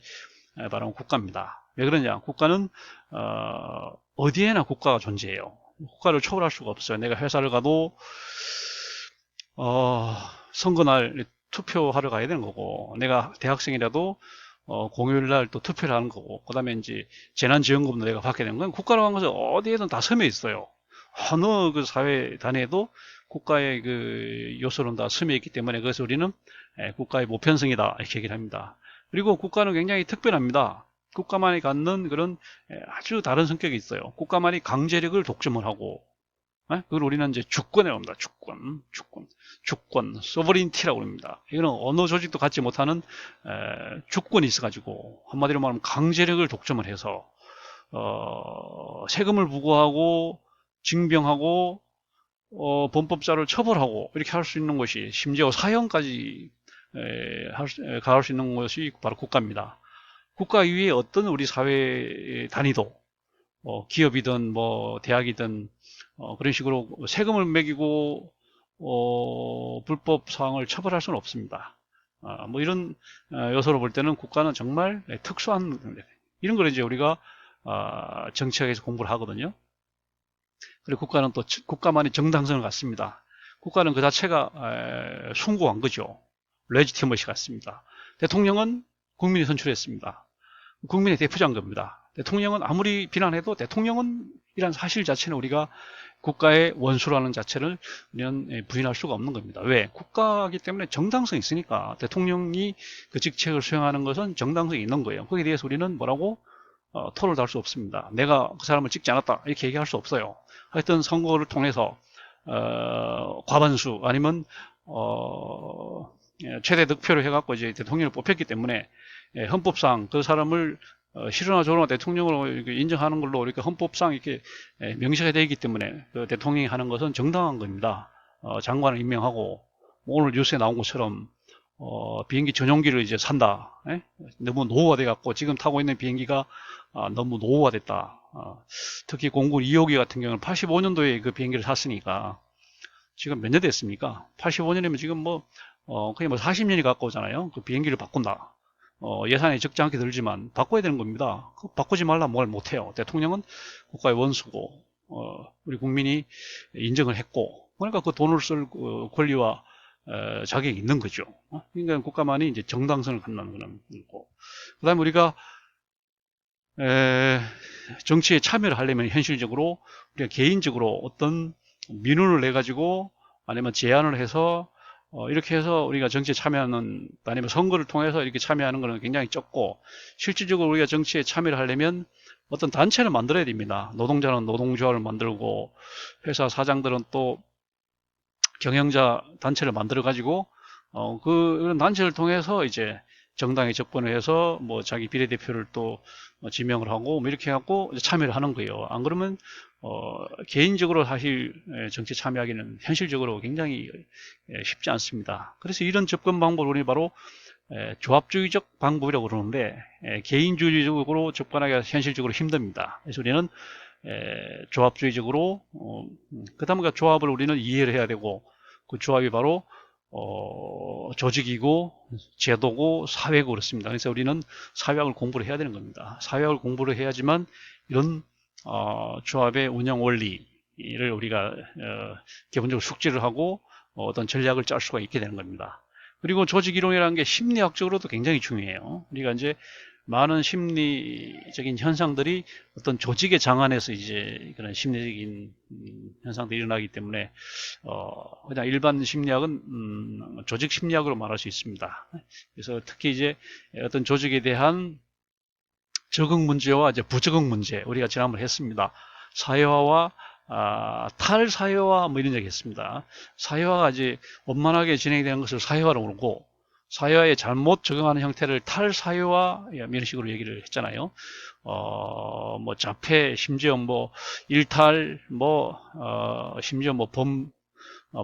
바로 국가입니다. 왜 그러냐? 국가는 어디에나 국가가 존재해요. 국가를 초월할 수가 없어요. 내가 회사를 가도 선거날 투표하러 가야 되는 거고, 내가 대학생이라도 공휴일날 또 투표를 하는 거고, 그 다음에 이제 재난지원금도 내가 받게 되는 건 국가라고 하는 것은 어디에든 다 섬여 있어요. 어느 그 사회 단위에도 국가의 그 요소는 다 섬여 있기 때문에 그래서 우리는 국가의 보편성이다 이렇게 얘기를 합니다. 그리고 국가는 굉장히 특별합니다. 국가만이 갖는 그런 아주 다른 성격이 있어요. 국가만이 강제력을 독점을 하고, 그걸 우리는 이제 주권이라고 합니다. 주권, 소버린티라고 합니다. 이거는 어느 조직도 갖지 못하는 주권이 있어가지고 한마디로 말하면 강제력을 독점을 해서 세금을 부과하고 징병하고 범법자를 처벌하고 이렇게 할 수 있는 것이 심지어 사형까지 가할 수 있는 것이 바로 국가입니다. 국가 이외에 어떤 우리 사회 단위도 기업이든 뭐 대학이든 그런 식으로 세금을 매기고 불법 사항을 처벌할 수는 없습니다. 뭐 이런 요소로 볼 때는 국가는 정말 특수한 이런 걸 이제 우리가 정치학에서 공부를 하거든요. 그리고 국가는 또 국가만의 정당성을 갖습니다. 국가는 그 자체가 숭고한 거죠. 레지티머시 같습니다. 대통령은 국민이 선출했습니다. 국민의 대표자인 겁니다. 대통령은 아무리 비난해도 대통령은 이란 사실 자체는 우리가 국가의 원수라는 자체를 우리는 부인할 수가 없는 겁니다. 왜? 국가이기 때문에 정당성이 있으니까 대통령이 그 직책을 수행하는 것은 정당성이 있는 거예요. 거기에 대해서 우리는 뭐라고 토를 달 수 없습니다. 내가 그 사람을 찍지 않았다 이렇게 얘기할 수 없어요. 하여튼 선거를 통해서 과반수 아니면 최대 득표를 해갖고 이제 대통령을 뽑혔기 때문에 헌법상 그 사람을 실효나 조로나 대통령으로 인정하는 걸로 이렇게 헌법상 이렇게 명시가 되어 있기 때문에 그 대통령이 하는 것은 정당한 겁니다. 장관을 임명하고 오늘 뉴스에 나온 것처럼 비행기 전용기를 이제 산다. 너무 노후화돼 갖고 지금 타고 있는 비행기가 너무 노후화됐다. 특히 공군 2호기 같은 경우는 85년도에 그 비행기를 샀으니까 지금 몇 년 됐습니까? 85년이면 지금 거의 40년이 가까우잖아요. 그 비행기를 바꾼다. 예산이 적지 않게 들지만 바꿔야 되는 겁니다. 바꾸지 말라 뭘 못해요. 대통령은 국가의 원수고 우리 국민이 인정을 했고 그러니까 그 돈을 쓸 권리와 자격이 있는 거죠. 그러니까 국가만이 이제 정당성을 갖는 그런 거고. 그다음에 우리가 정치에 참여를 하려면 현실적으로 우리가 개인적으로 어떤 민원을 내 가지고 아니면 제안을 해서 이렇게 해서 우리가 정치에 참여하는 아니면 선거를 통해서 이렇게 참여하는 것은 굉장히 적고 실질적으로 우리가 정치에 참여를 하려면 어떤 단체를 만들어야 됩니다. 노동자는 노동조합을 만들고 회사 사장들은 또 경영자 단체를 만들어 가지고 그런 단체를 통해서 이제 정당에 접근을 해서 뭐 자기 비례대표를 또 지명을 하고 뭐 이렇게 해갖고 참여를 하는 거예요. 안 그러면 개인적으로 사실 정치에 참여하기는 현실적으로 굉장히 쉽지 않습니다. 그래서 이런 접근 방법을 우리 바로 조합주의적 방법이라고 그러는데 개인주의적으로 접근하기가 현실적으로 힘듭니다. 그래서 우리는 조합주의적으로 그 다음에 조합을 우리는 이해를 해야 되고 그 조합이 바로 조직이고 제도고 사회고 그렇습니다. 그래서 우리는 사회학을 공부를 해야 되는 겁니다. 사회학을 공부를 해야지만 이런 조합의 운영 원리를 우리가 기본적으로 숙지를 하고 어떤 전략을 짤 수가 있게 되는 겁니다. 그리고 조직 이론이라는 게 심리학적으로도 굉장히 중요해요. 우리가 이제 많은 심리적인 현상들이 어떤 조직의 장안에서 이제 그런 심리적인 현상들이 일어나기 때문에 그냥 일반 심리학은 조직 심리학으로 말할 수 있습니다. 그래서 특히 이제 어떤 조직에 대한 적응 문제와 이제 부적응 문제 우리가 지난번에 했습니다. 사회화와 탈사회화 뭐 이런 얘기 했습니다. 사회화가 이제 원만하게 진행되는 것을 사회화라고 그러고 사회화에 잘못 적용하는 형태를 탈사회화 이런 식으로 얘기를 했잖아요. 뭐 자폐, 심지어 뭐 일탈, 뭐 심지어 뭐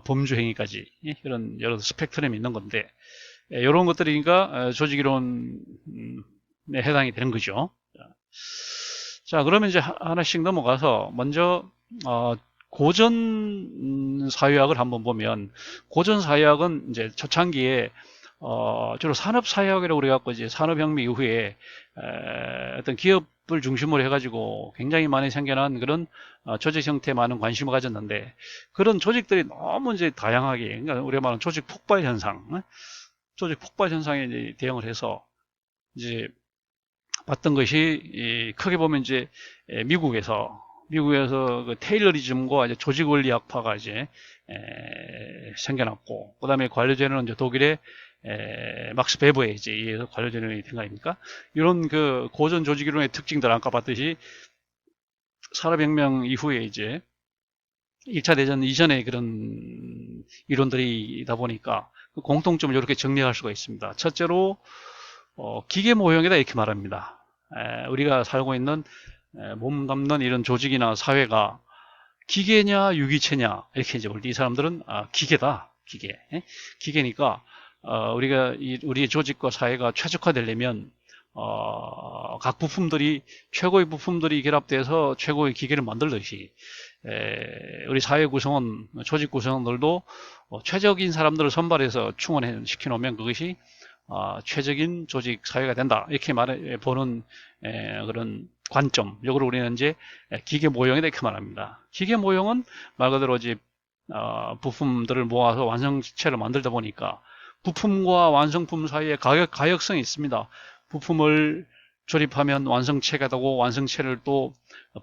범주 행위까지 이런 여러 스펙트럼이 있는 건데 이런 것들이니까 조직이론에 해당이 되는 거죠. 자, 그러면 이제 하나씩 넘어가서 먼저 고전 사회학을 한번 보면 고전 사회학은 이제 초창기에 주로 산업사회학이라고 그래갖고 이제 산업혁명 이후에 어떤 기업을 중심으로 해가지고 굉장히 많이 생겨난 그런 조직 형태에 많은 관심을 가졌는데 그런 조직들이 너무 이제 다양하게 그러니까 우리가 말하는 조직 폭발 현상, 조직 폭발 현상에 이제 대응을 해서 이제 봤던 것이 크게 보면 이제 미국에서 그 테일러리즘과 이제 조직 원리학파가 이제 생겨났고 그다음에 관료제는 이제 독일의 막스 베버에 이제 의해서 관료제론이 된 거 아닙니까? 이런 그 고전 조직 이론의 특징들 아까 봤듯이 산업혁명 이후에 이제 1차 대전 이전의 그런 이론들이다 보니까 그 공통점을 이렇게 정리할 수가 있습니다. 첫째로 기계 모형이다 이렇게 말합니다. 우리가 살고 있는 몸 담는 이런 조직이나 사회가 기계냐 유기체냐 이렇게 이제 볼 때 이 사람들은 기계다 기계 기계니까 우리가 우리의 조직과 사회가 최적화되려면 각 부품들이 최고의 부품들이 결합돼서 최고의 기계를 만들듯이 우리 사회 구성원 조직 구성원들도 최적인 사람들을 선발해서 충원시켜 놓으면 그것이 최적인 조직 사회가 된다 이렇게 말해 보는 그런 관점 이걸 우리는 이제 기계 모형이다 이렇게 말합니다. 기계 모형은 말 그대로 이제 부품들을 모아서 완성체를 만들다 보니까 부품과 완성품 사이에 가역성이 있습니다. 부품을 조립하면 완성체가 되고 완성체를 또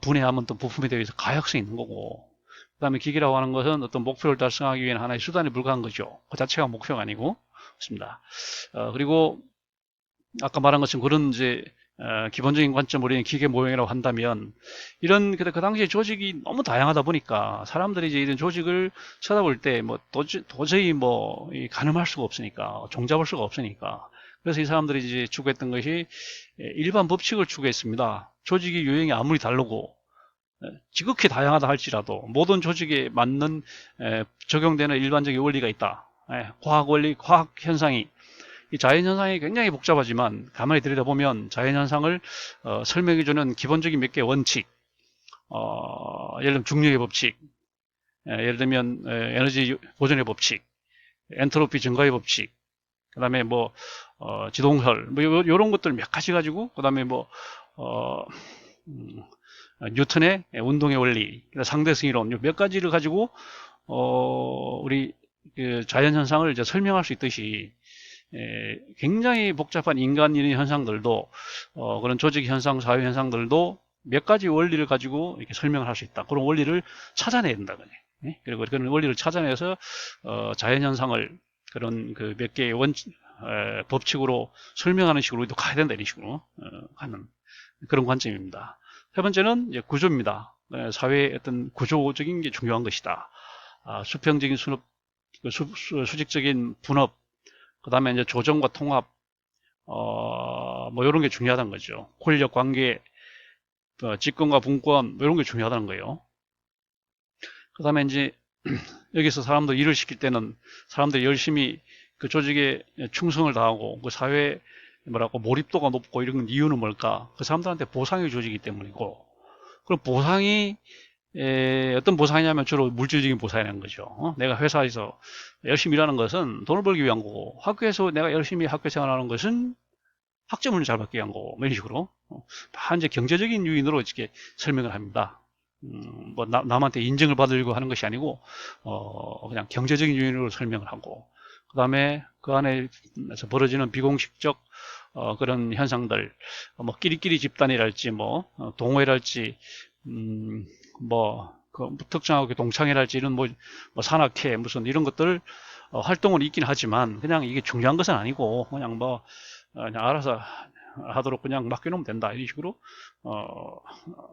분해하면 또 부품이 되어서 가역성이 있는 거고 그 다음에 기계라고 하는 것은 어떤 목표를 달성하기 위한 하나의 수단에 불과한 거죠. 그 자체가 목표가 아니고 그렇습니다. 그리고 아까 말한 것처럼 그런 이제 기본적인 관점으로 우리는 기계 모형이라고 한다면 이런 그 당시에 조직이 너무 다양하다 보니까 사람들이 이제 이런 조직을 쳐다볼 때 뭐 도저히 뭐 가늠할 수가 없으니까 종잡을 수가 없으니까 그래서 이 사람들이 이제 추구했던 것이 일반 법칙을 추구했습니다. 조직의 유형이 아무리 다르고 지극히 다양하다 할지라도 모든 조직에 맞는 적용되는 일반적인 원리가 있다. 과학 원리, 과학 현상이 이 자연현상이 굉장히 복잡하지만 가만히 들여다보면 자연현상을 설명해주는 기본적인 몇 개의 원칙 예를 들면 중력의 법칙 예를 들면 에너지 보존의 법칙 엔트로피 증가의 법칙 그 다음에 뭐 지동설 뭐 이런 것들 몇 가지 가지고 그 다음에 뭐 뉴턴의 운동의 원리 상대성 이론 몇 가지를 가지고 우리 그 자연현상을 이제 설명할 수 있듯이 굉장히 복잡한 인간인의 현상들도 그런 조직 현상, 사회 현상들도 몇 가지 원리를 가지고 이렇게 설명을 할 수 있다. 그런 원리를 찾아내야 된다. 그리고 그런 원리를 찾아내서 자연 현상을 그런 그 몇 개의 법칙으로 설명하는 식으로 우리도 가야 된다. 이런 식으로 하는 그런 관점입니다. 세 번째는 이제 구조입니다. 사회의 어떤 구조적인 게 중요한 것이다. 수평적인 수업, 수직적인 분업, 그 다음에 이제 조정과 통합, 뭐 이런 게 중요하다는 거죠. 권력 관계, 직권과 분권, 뭐 이런 게 중요하다는 거예요. 그 다음에 이제 여기서 사람들 일을 시킬 때는 사람들이 열심히 그 조직에 충성을 다하고 그 사회 뭐라고 몰입도가 높고 이런 이유는 뭘까? 그 사람들한테 보상이 주어지기 때문이고, 그럼 보상이 어떤 보상이냐면 주로 물질적인 보상이라는 거죠. 내가 회사에서 열심히 일하는 것은 돈을 벌기 위한 거고 학교에서 내가 열심히 학교 생활하는 것은 학점을 잘 받기 위한 거고 뭐 이런 식으로 현재 경제적인 요인으로 이렇게 설명을 합니다. 뭐 남한테 인정을 받으려고 하는 것이 아니고 그냥 경제적인 요인으로 설명을 하고 그 다음에 그 안에서 벌어지는 비공식적 그런 현상들 뭐 끼리끼리 집단이랄지 뭐 동호회랄지 그 특정하게 동창회랄지 이런 뭐 산악회 무슨 이런 것들 활동은 있긴 하지만 그냥 이게 중요한 것은 아니고 그냥 뭐 그냥 알아서 하도록 그냥 맡겨놓으면 된다 이런 식으로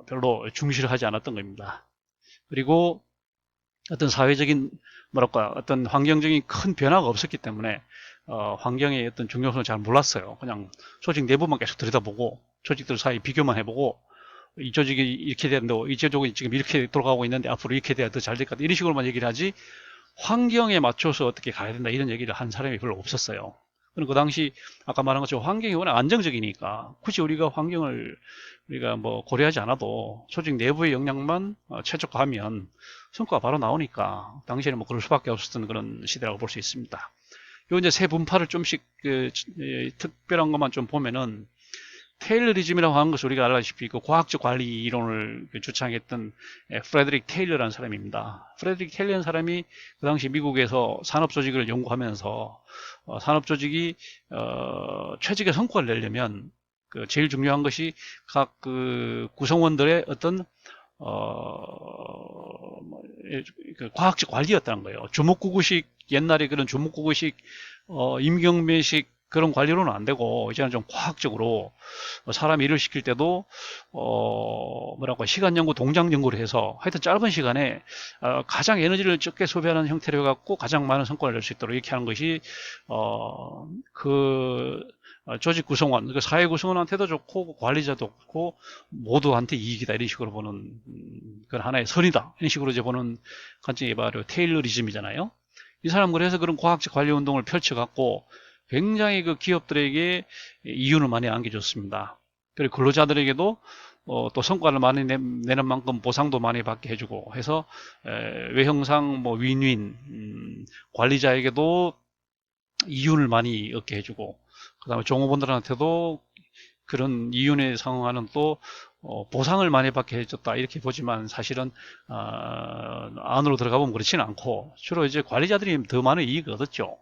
별로 중시를 하지 않았던 겁니다. 그리고 어떤 사회적인 뭐랄까 어떤 환경적인 큰 변화가 없었기 때문에 환경의 어떤 중요성을 잘 몰랐어요. 그냥 조직 내부만 계속 들여다보고 조직들 사이 비교만 해보고 이 조직이 이렇게 되는데 이 조직이 지금 이렇게 돌아가고 있는데 앞으로 이렇게 돼야 더 잘 될 것 같다. 이런 식으로만 얘기를 하지 환경에 맞춰서 어떻게 가야 된다 이런 얘기를 한 사람이 별로 없었어요. 그 당시 아까 말한 것처럼 환경이 워낙 안정적이니까 굳이 우리가 환경을 우리가 뭐 고려하지 않아도 조직 내부의 역량만 최적화하면 성과가 바로 나오니까 당시에는 뭐 그럴 수밖에 없었던 그런 시대라고 볼 수 있습니다. 요 이제 세 분파를 좀씩 특별한 것만 좀 보면은 테일러리즘이라고 하는 것을 우리가 알다시피 그 과학적 관리 이론을 주창했던 프레드릭 테일러라는 사람입니다. 프레드릭 테일러라는 사람이 그 당시 미국에서 산업 조직을 연구하면서 산업 조직이 최적의 성과를 내려면 그 제일 중요한 것이 각 그 구성원들의 어떤 그 과학적 관리였다는 거예요. 주목구구식 옛날에 그런 주목구구식 임경매식 그런 관리로는 안 되고 이제는 좀 과학적으로 사람 일을 시킬 때도 뭐라고 시간 연구, 동작 연구를 해서 하여튼 짧은 시간에 가장 에너지를 적게 소비하는 형태로 해갖고 가장 많은 성과를 낼 수 있도록 이렇게 하는 것이 그 조직 구성원, 그 사회 구성원한테도 좋고 관리자도 좋고 모두한테 이익이다 이런 식으로 보는 그런 하나의 선이다 이런 식으로 이제 보는 관점이 바로 테일러리즘이잖아요. 이 사람 그래서 그런 과학적 관리 운동을 펼쳐갖고 굉장히 그 기업들에게 이윤을 많이 안겨줬습니다. 그리고 근로자들에게도 또 성과를 많이 내는 만큼 보상도 많이 받게 해주고 해서 외형상 뭐 윈윈 관리자에게도 이윤을 많이 얻게 해주고 그 다음에 종업원들한테도 그런 이윤에 상응하는 또 보상을 많이 받게 해줬다 이렇게 보지만 사실은 안으로 들어가 보면 그렇지는 않고 주로 이제 관리자들이 더 많은 이익을 얻었죠.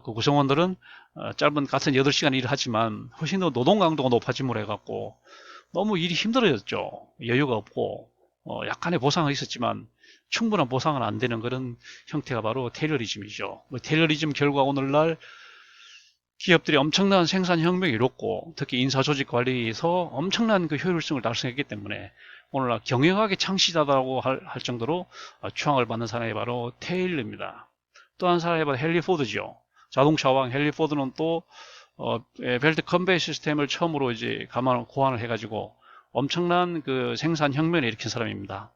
그 구성원들은 짧은 같은 8시간 일을 하지만 훨씬 더 노동 강도가 높아짐으로 해갖고 너무 일이 힘들어졌죠. 여유가 없고 약간의 보상은 있었지만 충분한 보상은 안 되는 그런 형태가 바로 테일러리즘이죠. 테일러리즘 결과 오늘날 기업들이 엄청난 생산 혁명을 이뤘고 특히 인사조직 관리에서 엄청난 그 효율성을 달성했기 때문에 오늘날 경영학의 창시자라고 할 정도로 추앙을 받는 사람이 바로 테일러입니다. 또 한 사람이 바로 헨리 포드죠. 자동차 왕 헨리 포드는 또 벨트 컨베이 시스템을 처음으로 이제 고안을 해가지고 엄청난 그 생산 혁명을 일으킨 사람입니다.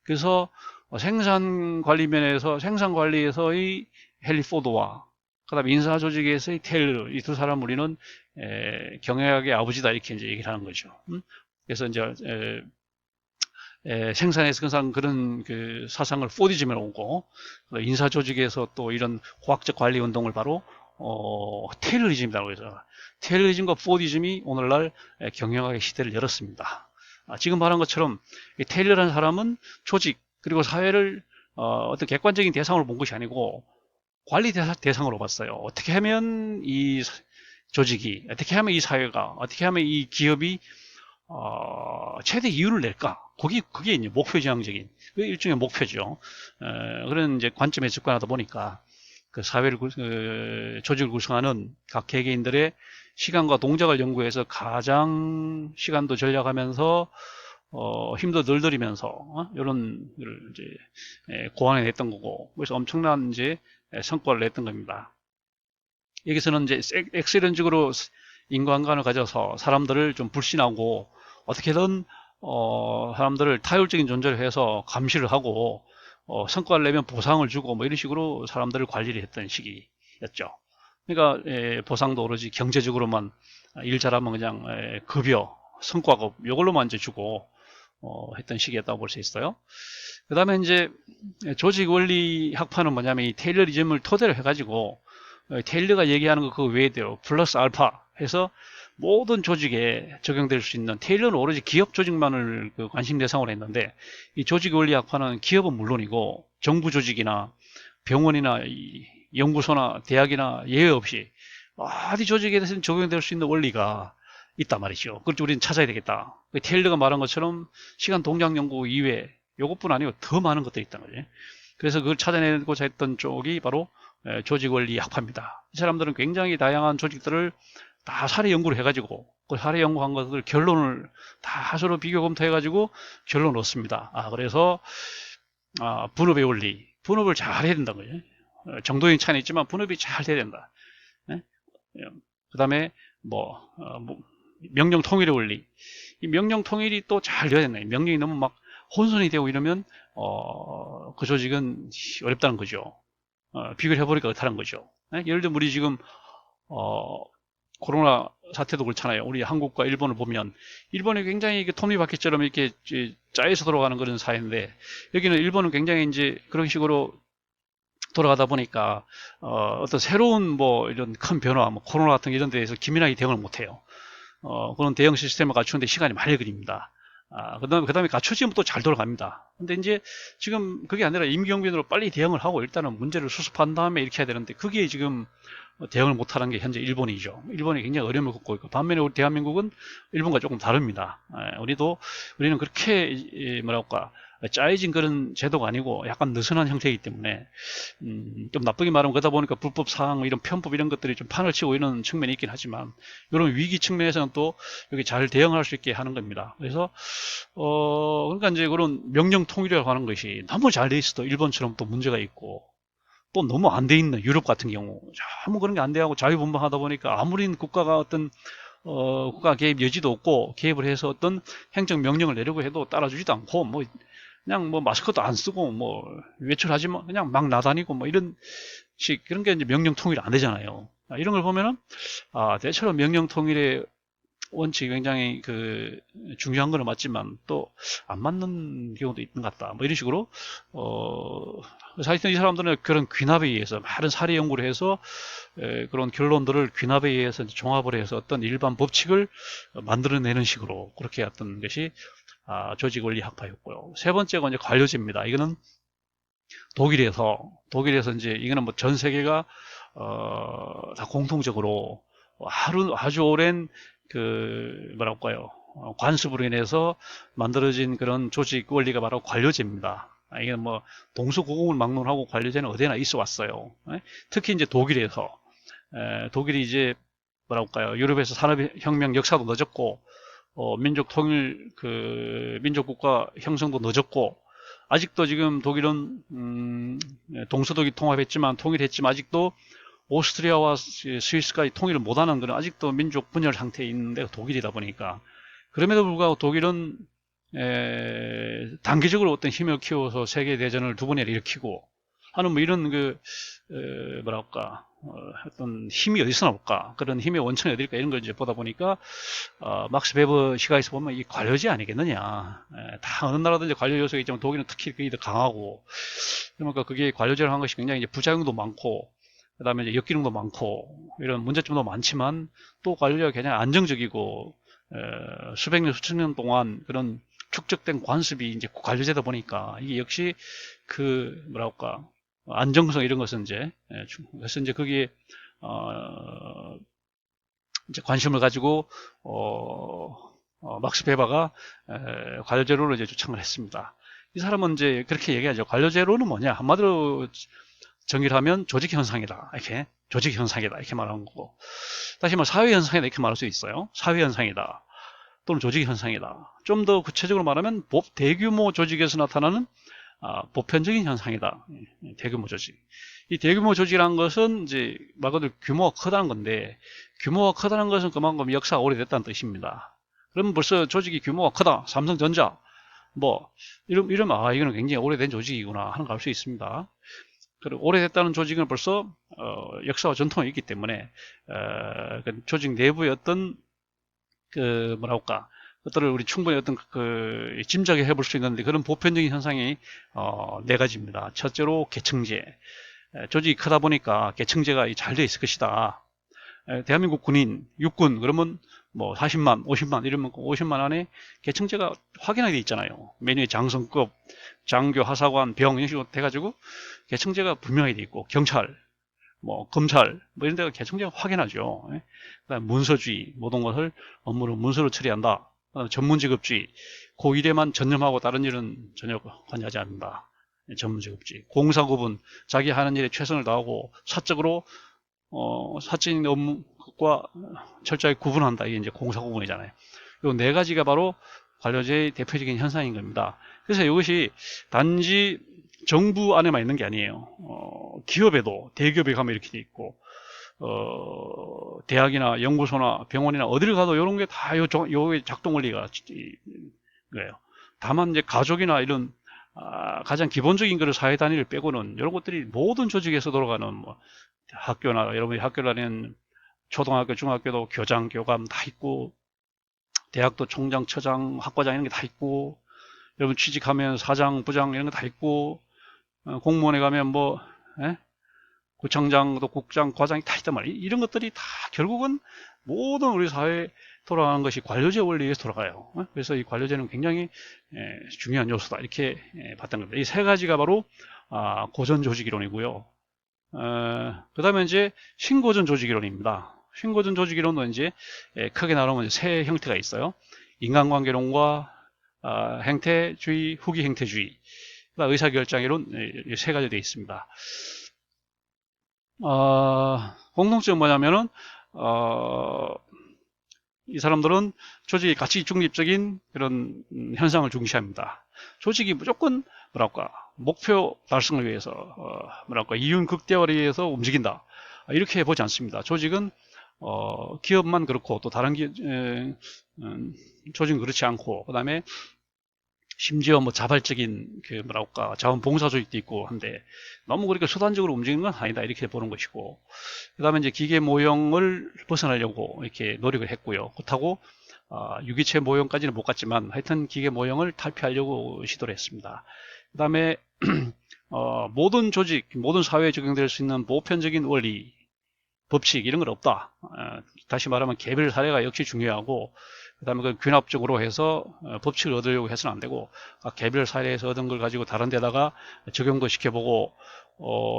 그래서 생산 관리 면에서 생산 관리에서의 헨리 포드와 그다음에 인사 조직에서의 테일러 이 두 사람 우리는 경영학의 아버지다 이렇게 이제 얘기를 하는 거죠. 그래서 이제 생산에서 항상 그런 그 사상을 포디즘에 오고 인사 조직에서 또 이런 과학적 관리 운동을 바로 테일러리즘이라고 해서 테일러리즘과 포디즘이 오늘날 경영학의 시대를 열었습니다. 지금 말한 것처럼 테일러라는 사람은 조직 그리고 사회를 어떤 객관적인 대상으로 본 것이 아니고 관리 대상으로 봤어요. 어떻게 하면 이 조직이, 어떻게 하면 이 사회가, 어떻게 하면 이 기업이 최대 이윤을 낼까? 그게 이제 목표지향적인, 그 일종의 목표죠. 그런 이제 관점에 접근하다 보니까 그 사회를, 조직을 구성하는 각 개개인들의 시간과 동작을 연구해서 가장 시간도 절약하면서 힘도 덜 들이면서 이런 이제 고안해 냈던 거고 그래서 엄청난 이제 성과를 냈던 겁니다. 여기서는 이제 엑셀런식으로 인간관을 가져서 사람들을 좀 불신하고 어떻게든 사람들을 타율적인 존재를 해서 감시를 하고 성과를 내면 보상을 주고 뭐 이런 식으로 사람들을 관리를 했던 시기였죠. 그러니까 보상도 오로지 경제적으로만 일 잘하면 그냥 급여, 성과급 이걸로만 이제 주고 했던 시기였다고 볼 수 있어요. 그 다음에 이제 조직 원리 학파는 뭐냐면 이 테일러리즘을 토대로 해가지고 테일러가 얘기하는 거 그거 외에도 플러스 알파 해서 모든 조직에 적용될 수 있는 테일러는 오로지 기업 조직만을 그 관심 대상으로 했는데 이 조직 원리 학파는 기업은 물론이고 정부 조직이나 병원이나 연구소나 대학이나 예외 없이 어디 조직에 대해서는 적용될 수 있는 원리가 있단 말이죠. 그걸 우리는 찾아야 되겠다. 테일러가 말한 것처럼 시간 동작 연구 이외에 이것뿐 아니고 더 많은 것들이 있다는 거죠. 그래서 그걸 찾아내고자 했던 쪽이 바로 조직 원리 학파입니다. 이 사람들은 굉장히 다양한 조직들을 다 사례 연구를 해가지고 그 사례 연구한 것들 결론을 다 서로 비교 검토해가지고 결론을 얻습니다. 그래서 분업의 원리, 분업을 잘 해야 된다는 거죠. 정도의 차이는 있지만 분업이 잘 돼야 된다. 그 다음에 명령 통일의 원리. 이 명령 통일이 또 잘 되어야 되네. 명령이 너무 막 혼선이 되고 이러면 그 조직은 어렵다는 거죠. 비교를 해보니까 그렇다는 거죠. 예를 들면 우리 지금 코로나 사태도 그렇잖아요. 우리 한국과 일본을 보면 일본이 굉장히 톱니바퀴처럼 이렇게 짜여서 돌아가는 그런 사회인데 여기는 일본은 굉장히 이제 그런 식으로 돌아가다 보니까 어떤 새로운 이런 큰 변화, 코로나 같은 이런 데에서 기민하게 대응을 못해요. 그런 대응 시스템을 갖추는데 시간이 많이 걸립니다. 그 다음에 갖춰지면 또 잘 돌아갑니다. 근데 이제 지금 그게 아니라 임기응변으로 빨리 대응을 하고 일단은 문제를 수습한 다음에 이렇게 해야 되는데 그게 지금 대응을 못하는 게 현재 일본이죠. 일본이 굉장히 어려움을 겪고 있고 반면에 우리 대한민국은 일본과 조금 다릅니다. 우리는 그렇게 뭐랄까 짜여진 그런 제도가 아니고 약간 느슨한 형태이기 때문에 좀 나쁘게 말하면 그러다 보니까 불법 사항 이런 편법 이런 것들이 좀 판을 치고 이런 측면이 있긴 하지만 이런 위기 측면에서는 또 여기 잘 대응할 수 있게 하는 겁니다. 그래서 그러니까 이제 그런 명령 통일이라고 하는 것이 너무 잘 돼 있어도 일본처럼 또 문제가 있고 또 너무 안 돼 있는 유럽 같은 경우 아무 그런 게 안 돼하고 자유분방하다 보니까 아무리 국가가 어떤 국가 개입 여지도 없고 개입을 해서 어떤 행정 명령을 내려고 해도 따라주지도 않고 그냥 마스크도 안 쓰고 외출하지 그냥 막 나다니고 이런 식 그런 게 이제 명령 통일 안 되잖아요. 이런 걸 보면은 대체로 명령 통일의 원칙이 굉장히 중요한 거는 맞지만 또 안 맞는 경우도 있는 것 같다. 이런 식으로 사실은 이 사람들은 그런 귀납에 의해서 많은 사례 연구를 해서 그런 결론들을 귀납에 의해서 종합을 해서 어떤 일반 법칙을 만들어내는 식으로 그렇게 했던 것이 조직 원리 학파였고요. 세 번째가 이제 관료제입니다. 이거는 독일에서 이제 이거는 전 세계가 다 공통적으로 아주 오랜 뭐랄까요 관습으로 인해서 만들어진 그런 조직 원리가 바로 관료제입니다. 이게 동서고금을 막론하고 관료제는 어디나 있어 왔어요. 특히 이제 독일이 이제 뭐랄까요 유럽에서 산업혁명 역사도 늦었고 민족 통일 민족국가 형성도 늦었고 아직도 지금 독일은 동서독일 통합했지만 통일했지만 아직도 오스트리아와 스위스까지 통일을 못하는 그런 아직도 민족 분열 상태에 있는 데가 독일이다 보니까 그럼에도 불구하고 독일은 단기적으로 어떤 힘을 키워서 세계 대전을 두 번이나 일으키고 하는 이런 뭐랄까 어떤 힘이 어디서 나올까 그런 힘의 원천이 어딜까 이런 걸 이제 보다 보니까 막스 베버 시가에서 보면 이 관료제 아니겠느냐. 다 어느 나라든지 관료 요소가 있지만 독일은 특히 그게 더 강하고 그러니까 그게 관료제를 한 것이 굉장히 이제 부작용도 많고 그다음에 이제 역기능도 많고 이런 문제점도 많지만 또 관료가 굉장히 안정적이고 수백 년 수천 년 동안 그런 축적된 관습이 이제 관료제다 보니까 이게 역시 뭐랄까 안정성 이런 것은 그래서 이제 거기에 이제 관심을 가지고 막스 베버가 관료제로를 이제 주창을 했습니다. 이 사람은 이제 그렇게 얘기하죠. 관료제로는 뭐냐? 한마디로 정의를 하면 조직 현상이다. 조직 현상이다. 이렇게 말하는 거고. 다시 사회 현상이다. 이렇게 말할 수 있어요. 사회 현상이다. 또는 조직 현상이다. 좀 더 구체적으로 말하면 대규모 조직에서 나타나는 보편적인 현상이다. 대규모 조직. 이 대규모 조직이라는 것은 이제 말 그대로 규모가 크다는 건데 규모가 크다는 것은 그만큼 역사가 오래됐다는 뜻입니다. 그러면 벌써 조직이 규모가 크다. 삼성전자 이러면 이거는 굉장히 오래된 조직이구나 하는 걸 알 수 있습니다. 그리고 오래됐다는 조직은 벌써 역사와 전통이 있기 때문에 조직 내부의 어떤 뭐랄까 것들을 우리 충분히 어떤 짐작해 볼 수 있는데 그런 보편적인 현상이 네 가지입니다. 첫째로 계층제. 조직이 크다 보니까 계층제가 잘 돼 있을 것이다. 대한민국 군인, 육군 그러면 40만, 50만 이러면 50만 안에 계층제가 확인하게 돼 있잖아요. 메뉴에 장성급, 장교, 하사관, 병 이런 식으로 돼가지고 계층제가 분명하게 돼 있고 경찰, 검찰 이런 데가 계층제가 확인하죠. 그다음 문서주의 모든 것을 업무로 문서로 처리한다. 전문직업주의 고일에만 전념하고 다른 일은 전혀 관여하지 않는다. 전문직업주의 공사구분 자기 하는 일에 최선을 다하고 사적으로 사적인 업무과 철저히 구분한다. 이게 이제 공사구분이잖아요. 이 네 가지가 바로 관료제의 대표적인 현상인 겁니다. 그래서 이것이 단지 정부 안에만 있는 게 아니에요. 기업에도 대기업에 가면 이렇게 돼 있고 대학이나 연구소나 병원이나 어디를 가도 이런 게 다 요 작동 원리가 거예요. 다만 이제 가족이나 이런 가장 기본적인 거를 사회 단위를 빼고는 이런 것들이 모든 조직에서 돌아가는 뭐 학교나 여러분이 학교 다니는 초등학교, 중학교도 교장, 교감 다 있고 대학도 총장, 처장, 학과장 이런 게 다 있고 여러분 취직하면 사장, 부장 이런 거 다 있고 공무원에 가면 뭐 구청장도 국장, 과장이 다 있단 말이에요. 이런 것들이 다 결국은 모든 우리 사회에 돌아가는 것이 관료제 원리에서 돌아가요. 그래서 이 관료제는 굉장히 중요한 요소다 이렇게 봤던 겁니다. 이 세 가지가 바로 고전 조직 이론이고요. 그 다음에 이제 신고전 조직 이론입니다. 신고전 조직 이론은 이제 크게 나누면 세 형태가 있어요. 인간관계론과 행태주의, 후기 행태주의, 의사결정 이론 세 가지 되어 있습니다. 공통점은 뭐냐면은 이 사람들은 조직의 가치 중립적인 그런 현상을 중시합니다. 조직이 무조건 뭐랄까 목표 달성을 위해서 뭐랄까 이윤 극대화를 위해서 움직인다 이렇게 보지 않습니다. 조직은 기업만 그렇고 또 다른 조직은 그렇지 않고 그 다음에 심지어 뭐 자발적인 그 뭐랄까 자원봉사 조직도 있고 한데 너무 그렇게 수단적으로 움직이는 건 아니다 이렇게 보는 것이고 그 다음에 이제 기계 모형을 벗어나려고 이렇게 노력을 했고요. 그렇다고 유기체 모형까지는 못 갔지만 하여튼 기계 모형을 탈피하려고 시도를 했습니다. 그 다음에 모든 조직, 모든 사회에 적용될 수 있는 보편적인 원리, 법칙 이런 건 없다. 다시 말하면 개별 사례가 역시 중요하고 그 다음에 그 균합적으로 해서 법칙을 얻으려고 해서는 안 되고 개별 사례에서 얻은 걸 가지고 다른 데다가 적용도 시켜보고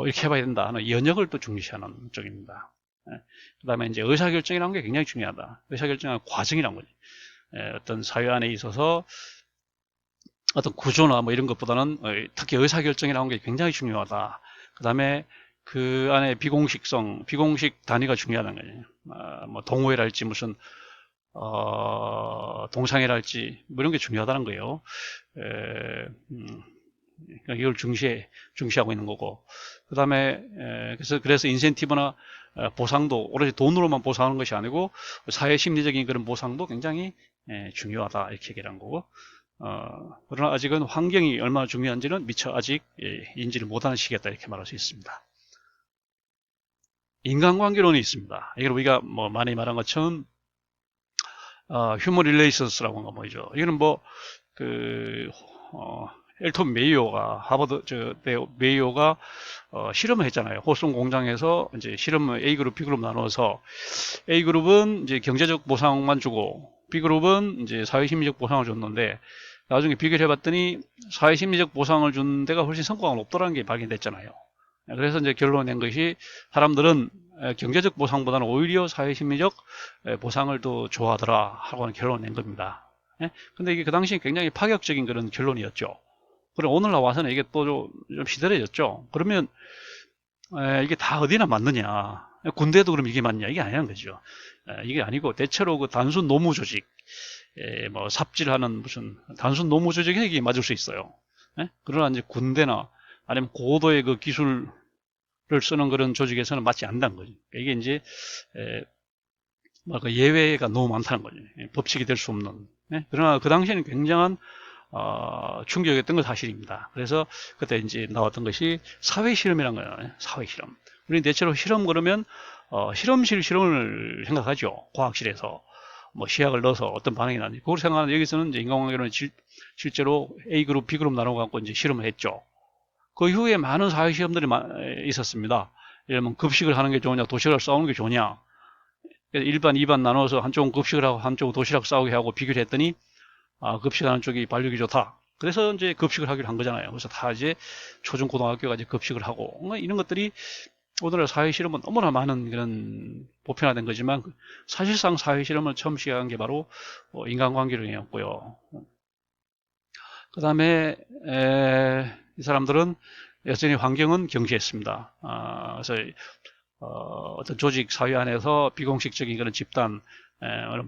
이렇게 해봐야 된다 하는 연역을 또 중시하는 쪽입니다. 그 다음에 이제 의사결정이라는 게 굉장히 중요하다. 의사결정은 과정이란 거지. 어떤 사회 안에 있어서 어떤 구조나 뭐 이런 것보다는 특히 의사결정이라는 게 굉장히 중요하다. 그 다음에 그 안에 비공식성, 비공식 단위가 중요하다는 거예요. 뭐 동호회랄지 무슨 동상회랄지 뭐 이런 게 중요하다는 거예요. 그러니까 이걸 중시하고 있는 거고 그 다음에 그래서 인센티브나 보상도 오로지 돈으로만 보상하는 것이 아니고 사회 심리적인 그런 보상도 굉장히 중요하다 이렇게 얘기를 한 거고 그러나 아직은 환경이 얼마나 중요한지는 미처 아직 인지를 못하는 시기였다 이렇게 말할 수 있습니다. 인간관계론이 있습니다. 이걸 우리가 뭐 많이 말한 것처럼 휴먼 릴레이션스라고 하는 거 뭐죠? 이거는 엘톤 메이오가 하버드 메이오가 실험을 했잖아요. 호스턴 공장에서 이제 실험을 A 그룹, B 그룹 나눠서 A 그룹은 이제 경제적 보상만 주고 B 그룹은 이제 사회심리적 보상을 줬는데 나중에 비교를 해봤더니 사회심리적 보상을 준 데가 훨씬 성과가 높더라는 게 발견됐잖아요. 그래서 이제 결론을 낸 것이 사람들은 경제적 보상보다는 오히려 사회심리적 보상을 더 좋아하더라 하고 하는 결론을 낸 겁니다. 근데 이게 그 당시에 굉장히 파격적인 그런 결론이었죠. 그리고 오늘날 와서는 이게 또 좀 시들해졌죠. 그러면 이게 다 어디나 맞느냐? 군대도 그럼 이게 맞냐? 이게 아니라는 거죠. 이게 아니고 대체로 그 단순 노무 조직, 뭐 삽질하는 무슨 단순 노무 조직에 이게 맞을 수 있어요. 그러나 이제 군대나 아니면 고도의 그 기술을 쓰는 그런 조직에서는 맞지 않는다는 거죠. 이게 이제 예외가 너무 많다는 거죠. 법칙이 될 수 없는. 그러나 그 당시에는 굉장한 충격이었던 건 사실입니다. 그래서 그때 이제 나왔던 것이 사회실험이라는 거예요. 사회실험. 우리는 대체로 실험 그러면 실험실 실험을 생각하죠. 과학실에서 뭐 시약을 넣어서 어떤 반응이 나는지 그걸 생각하는데 여기서는 이제 인간관계는 실제로 A 그룹, B 그룹 나눠 갖고 이제 실험을 했죠. 그 이후에 많은 사회 시험들이 있었습니다. 예를 들면 급식을 하는 게 좋으냐, 도시락을 싸우는 게 좋으냐. 1반, 2반 나눠서 한쪽은 급식을 하고 한쪽은 도시락 싸우게 하고 비교를 했더니 급식하는 쪽이 발육이 좋다. 그래서 이제 급식을 하기로 한 거잖아요. 그래서 다 이제 초중 고등학교가 이제 급식을 하고 이런 것들이 오늘날 사회 실험은 너무나 많은 그런 보편화된 거지만 사실상 사회 실험을 처음 시작한 게 바로 인간관계론이었고요. 그 다음에 이 사람들은 여전히 환경은 경시했습니다. 그래서 어떤 조직 사회 안에서 비공식적인 그런 집단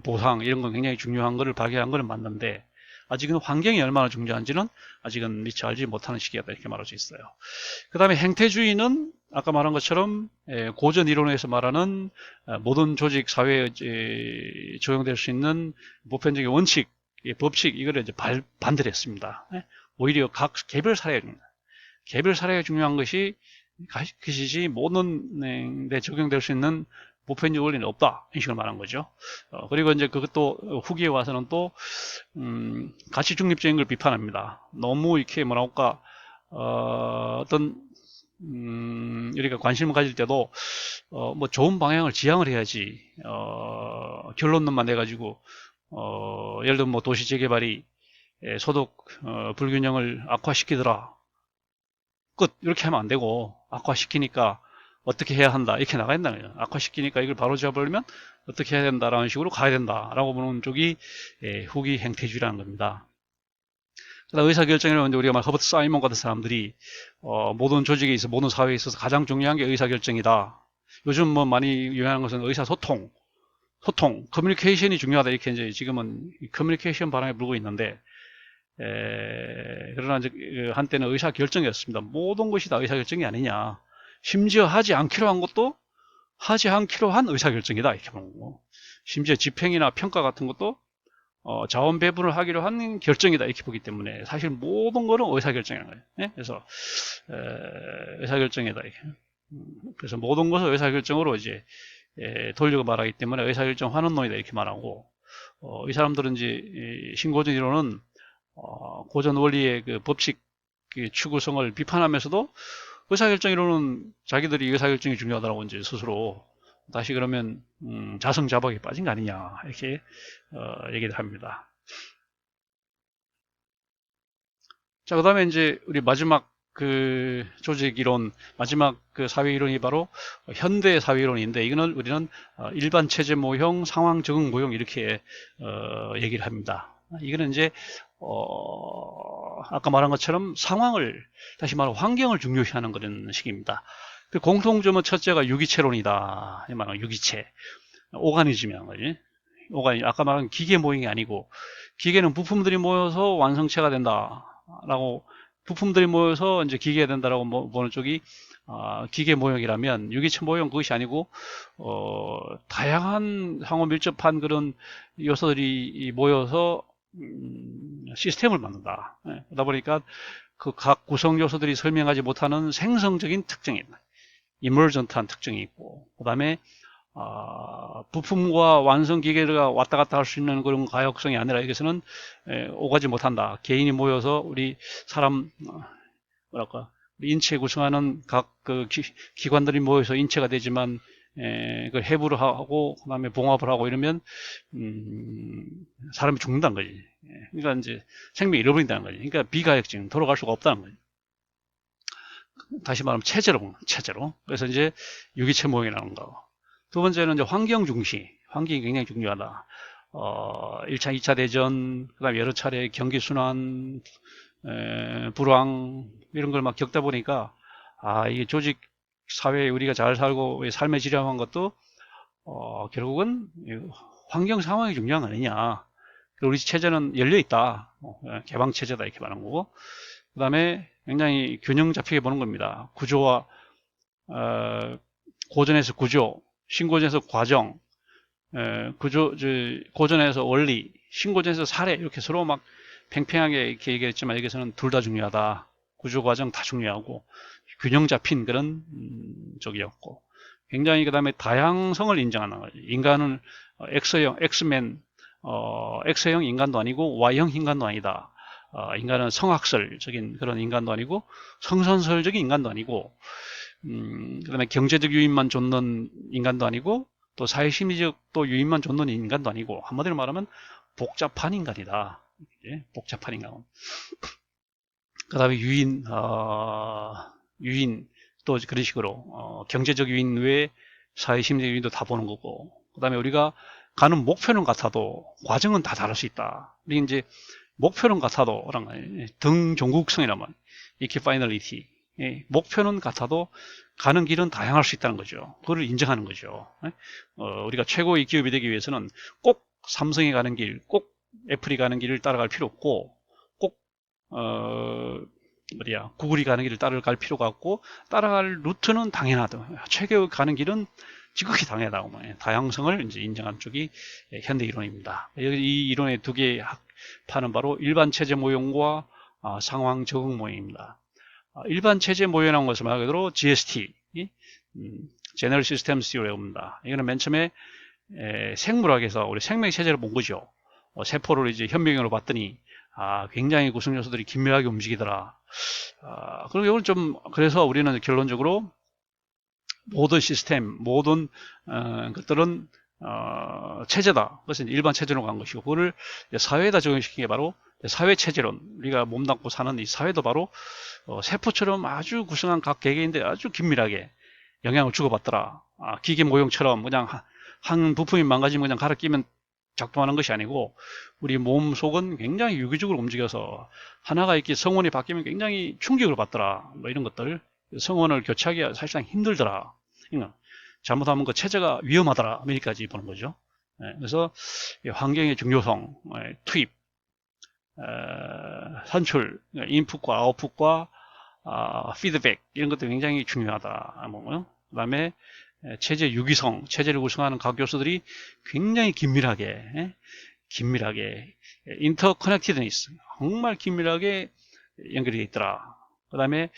보상 이런 건 굉장히 중요한 것을 발견한 것은 맞는데 아직은 환경이 얼마나 중요한지는 아직은 미처 알지 못하는 시기였다 이렇게 말할 수 있어요. 그 다음에 행태주의는 아까 말한 것처럼 고전 이론에서 말하는 모든 조직 사회에 적용될 수 있는 보편적인 원칙, 법칙, 이거를 이제 반대를 했습니다. 오히려 각 개별 사례가 중요한 것이지 모든 데 적용될 수 있는 보편적 원리는 없다, 이 식으로 말한 거죠. 그리고 이제 그것도 후기에 와서는 또 가치 중립적인 걸 비판합니다. 너무 이렇게 뭐랄까 어떤 우리가 관심을 가질 때도 뭐 좋은 방향을 지향을 해야지 결론론만 내가지고 예를 들면 뭐 도시 재개발이 소득 불균형을 악화시키더라, 끝, 이렇게 하면 안 되고, 악화시키니까 어떻게 해야 한다, 이렇게 나가야 된다는 거예요. 악화시키니까 이걸 바로 잡으려면 어떻게 해야 된다라는 식으로 가야 된다라고 보는 쪽이 후기 행태주의라는 겁니다. 의사결정이라는, 우리가 말 허버트 사이먼 같은 사람들이 모든 조직에 있어, 모든 사회에 있어서 가장 중요한 게 의사결정이다. 요즘 뭐 많이 유행하는 것은 의사소통, 커뮤니케이션이 중요하다, 이렇게 이제 지금은 커뮤니케이션 바람에 불고 있는데, 그러나 이제 한때는 의사결정이었습니다. 모든 것이 다 의사결정이 아니냐. 심지어 하지 않기로 한 것도 하지 않기로 한 의사결정이다, 이렇게 보는 거고. 심지어 집행이나 평가 같은 것도 자원 배분을 하기로 한 결정이다, 이렇게 보기 때문에 사실 모든 거는 의사결정이라는 거예요. 예? 그래서 의사결정이다, 이렇게. 그래서 모든 것을 의사결정으로 이제 돌리고 말하기 때문에 의사결정 환원론이다, 이렇게 말하고, 이 사람들은 이제 신고전 이론은 고전 원리의 그 법칙 추구성을 비판하면서도 의사결정 이론은 자기들이 의사결정이 중요하다고 이제 스스로 다시 그러면 자성자박에 빠진 거 아니냐, 이렇게 얘기를 합니다. 자, 그 다음에 이제 우리 마지막 그 조직 이론, 마지막 그 사회 이론이 바로 현대 사회 이론인데, 이거는 우리는 일반 체제 모형, 상황 적응 모형, 이렇게 얘기를 합니다. 이거는 이제 아까 말한 것처럼 상황을, 다시 말하면 환경을 중요시하는 그런 식입니다. 그 공통점은 첫째가 유기체론이다. 이 말은 유기체, 오가니즘이라는 거지. 아까 말한 기계 모형이 아니고, 기계는 부품들이 모여서 완성체가 된다라고, 부품들이 모여서 이제 기계가 된다라고 보는 쪽이 기계 모형이라면, 유기체 모형 그것이 아니고 다양한 상호 밀접한 그런 요소들이 모여서 시스템을 만든다. 그러다 보니까 그 각 구성 요소들이 설명하지 못하는 생성적인 특징이 있다. 이머전트한 특징이 있고, 그 다음에 부품과 완성 기계가 왔다 갔다 할 수 있는 그런 가역성이 아니라, 여기서는 오가지 못한다. 개인이 모여서 우리 사람 뭐랄까, 인체 구성하는 각 그 기관들이 모여서 인체가 되지만 그 해부를 하고 그다음에 봉합을 하고 이러면 사람이 죽는다는 거지. 그러니까 이제 생명이 잃어버린다는 거지. 그러니까 비가역적, 돌아갈 수가 없다는 거지. 다시 말하면 체제로. 그래서 이제 유기체 모형이라는 거. 두 번째는 이제 환경 중시. 환경이 굉장히 중요하다. 1차, 2차 대전, 그 다음에 여러 차례 경기 순환, 불황, 이런 걸 막 겪다 보니까, 이게 조직 사회에 우리가 잘 살고 삶의 질환한 것도, 결국은 환경 상황이 중요한 거 아니냐. 우리 체제는 열려있다. 개방체제다, 이렇게 말하는 거고. 그 다음에 굉장히 균형 잡히게 보는 겁니다. 구조와, 고전에서 구조, 신고전에서 과정, 고전에서 원리, 신고전에서 사례, 이렇게 서로 막 팽팽하게 이렇게 얘기했지만, 여기서는 둘 다 중요하다. 구조 과정 다 중요하고 균형 잡힌 그런 쪽이었고, 굉장히 그 다음에 다양성을 인정하는 거죠. 인간은 X형, 엑스맨, X형 인간도 아니고 Y형 인간도 아니다. 인간은 성학설적인 그런 인간도 아니고 성선설적인 인간도 아니고, 그 다음에 경제적 유인만 좇는 인간도 아니고, 또 사회심리적 또 유인만 좇는 인간도 아니고, 한마디로 말하면 복잡한 인간이다. 복잡한 인간. 그 다음에 유인, 또 그런 식으로 경제적 유인 외에 사회심리적 유인도 다 보는 거고, 그 다음에 우리가 가는 목표는 같아도 과정은 다 다를 수 있다. 우리 이제 목표는 같아도 등종국성이란 말, 이퀴파이널리티, 목표는 같아도 가는 길은 다양할 수 있다는 거죠. 그걸 인정하는 거죠. 우리가 최고의 기업이 되기 위해서는 꼭 삼성이 가는 길, 꼭 애플이 가는 길을 따라갈 필요 없고, 꼭 구글이 가는 길을 따라갈 필요가 없고, 따라갈 루트는 당연하다. 최고의 가는 길은 지극히 당연하다고. 다양성을 이제 인정한 쪽이 현대 이론입니다. 이 이론의 두 개의 파는 바로 일반 체제 모형과 상황 적응 모형입니다. 일반 체제 모형이라는 것은 말 그대로 GST, General Systems Theory입니다. 이거는 맨 처음에 생물학에서 우리 생명 체제를 본 거죠. 세포를 이제 현미경으로 봤더니 굉장히 구성 요소들이 긴밀하게 움직이더라. 그리고 이걸 좀 그래서 우리는 결론적으로 모든 시스템, 모든 것들은 체제다. 그것은 일반 체제로 간 것이고, 그거를 사회에다 적용시킨 게 바로 사회 체제론. 우리가 몸담고 사는 이 사회도 바로 세포처럼 아주 구성한 각 개개인데 아주 긴밀하게 영향을 주고받더라. 기계 모형처럼 그냥 한 부품이 망가지면 그냥 갈아 끼면 작동하는 것이 아니고, 우리 몸 속은 굉장히 유기적으로 움직여서 하나가 이렇게 성원이 바뀌면 굉장히 충격을 받더라. 뭐 이런 것들. 성원을 교체하기가 사실상 힘들더라. 그러니까 잘못하면 그 체제가 위험하더라. 여기까지 보는 거죠. 그래서 환경의 중요성, 투입, 산출, 인풋과 아웃풋과 피드백 이런 것도 굉장히 중요하다. 그 다음에 체제 유기성, 체제를 구성하는 각 요소들이 굉장히 긴밀하게 인터커넥티드니스, 정말 긴밀하게 연결이 되어 있더라. 그 다음에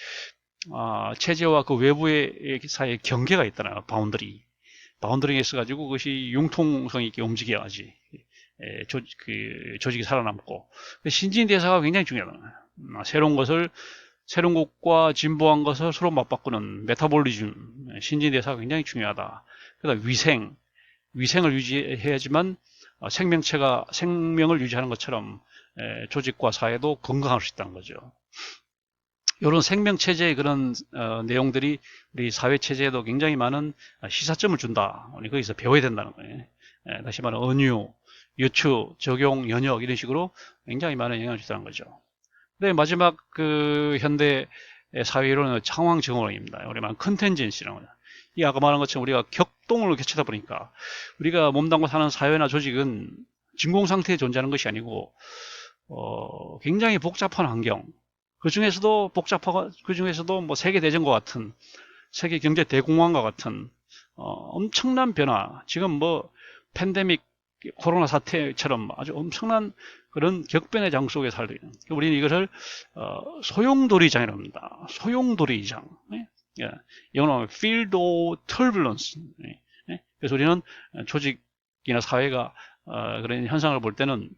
체제와 그 외부의 사이에 경계가 있더라. 바운더리가 있어가지고 그것이 융통성 있게 움직여야지 조직이 살아남고, 신진 대사가 굉장히 중요하다. 새로운 것과 진보한 것을 서로 맞바꾸는 메타볼리즘, 신진 대사가 굉장히 중요하다. 그다음 위생을 유지해야지만 생명을 유지하는 것처럼 조직과 사회도 건강할 수 있다는 거죠. 이런 생명체제의 그런 내용들이 우리 사회체제에도 굉장히 많은 시사점을 준다. 우리 거기서 배워야 된다는 거예요. 다시 말하면 은유, 유추, 적용, 연역 이런 식으로 굉장히 많은 영향을 준다는 거죠. 네, 마지막 그 현대 사회 이론은 상황 적응론입니다. 우리 말하는 컨텐전시라고 합니다. 이 아까 말한 것처럼 우리가 격동을 겹치다 보니까 우리가 몸담고 사는 사회나 조직은 진공 상태에 존재하는 것이 아니고 굉장히 복잡한 환경, 그 중에서도 뭐 세계대전과 같은, 세계 경제 대공황과 같은 엄청난 변화, 지금 뭐 팬데믹 코로나 사태처럼 아주 엄청난 그런 격변의 장 속에 살고 있는, 우리는 이것을 소용돌이장이라고 합니다. 소용돌이장. 영어로 하면 field of turbulence. 그래서 우리는 조직이나 사회가 그런 현상을 볼 때는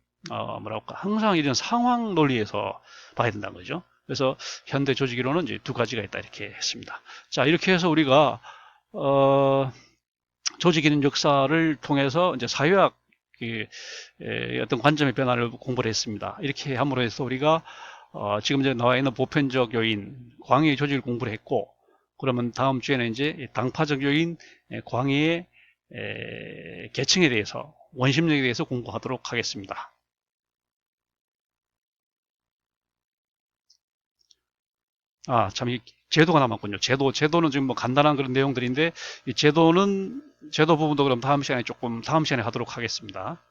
항상 이런 상황 논리에서 봐야 된다는 거죠. 그래서 현대 조직 이론은 이제 두 가지가 있다 이렇게 했습니다. 자, 이렇게 해서 우리가 조직 이론 역사를 통해서 이제 사회학 어떤 관점의 변화를 공부를 했습니다. 이렇게 함으로 해서 우리가 지금 이제 나와 있는 보편적 요인, 광해의 조직을 공부를 했고, 그러면 다음 주에는 이제 당파적 요인, 광해의 계층에 대해서, 원심력에 대해서 공부하도록 하겠습니다. 참, 이 제도가 남았군요. 제도는 지금 뭐 간단한 그런 내용들인데, 이 제도 부분도 그럼 다음 시간에 하도록 하겠습니다.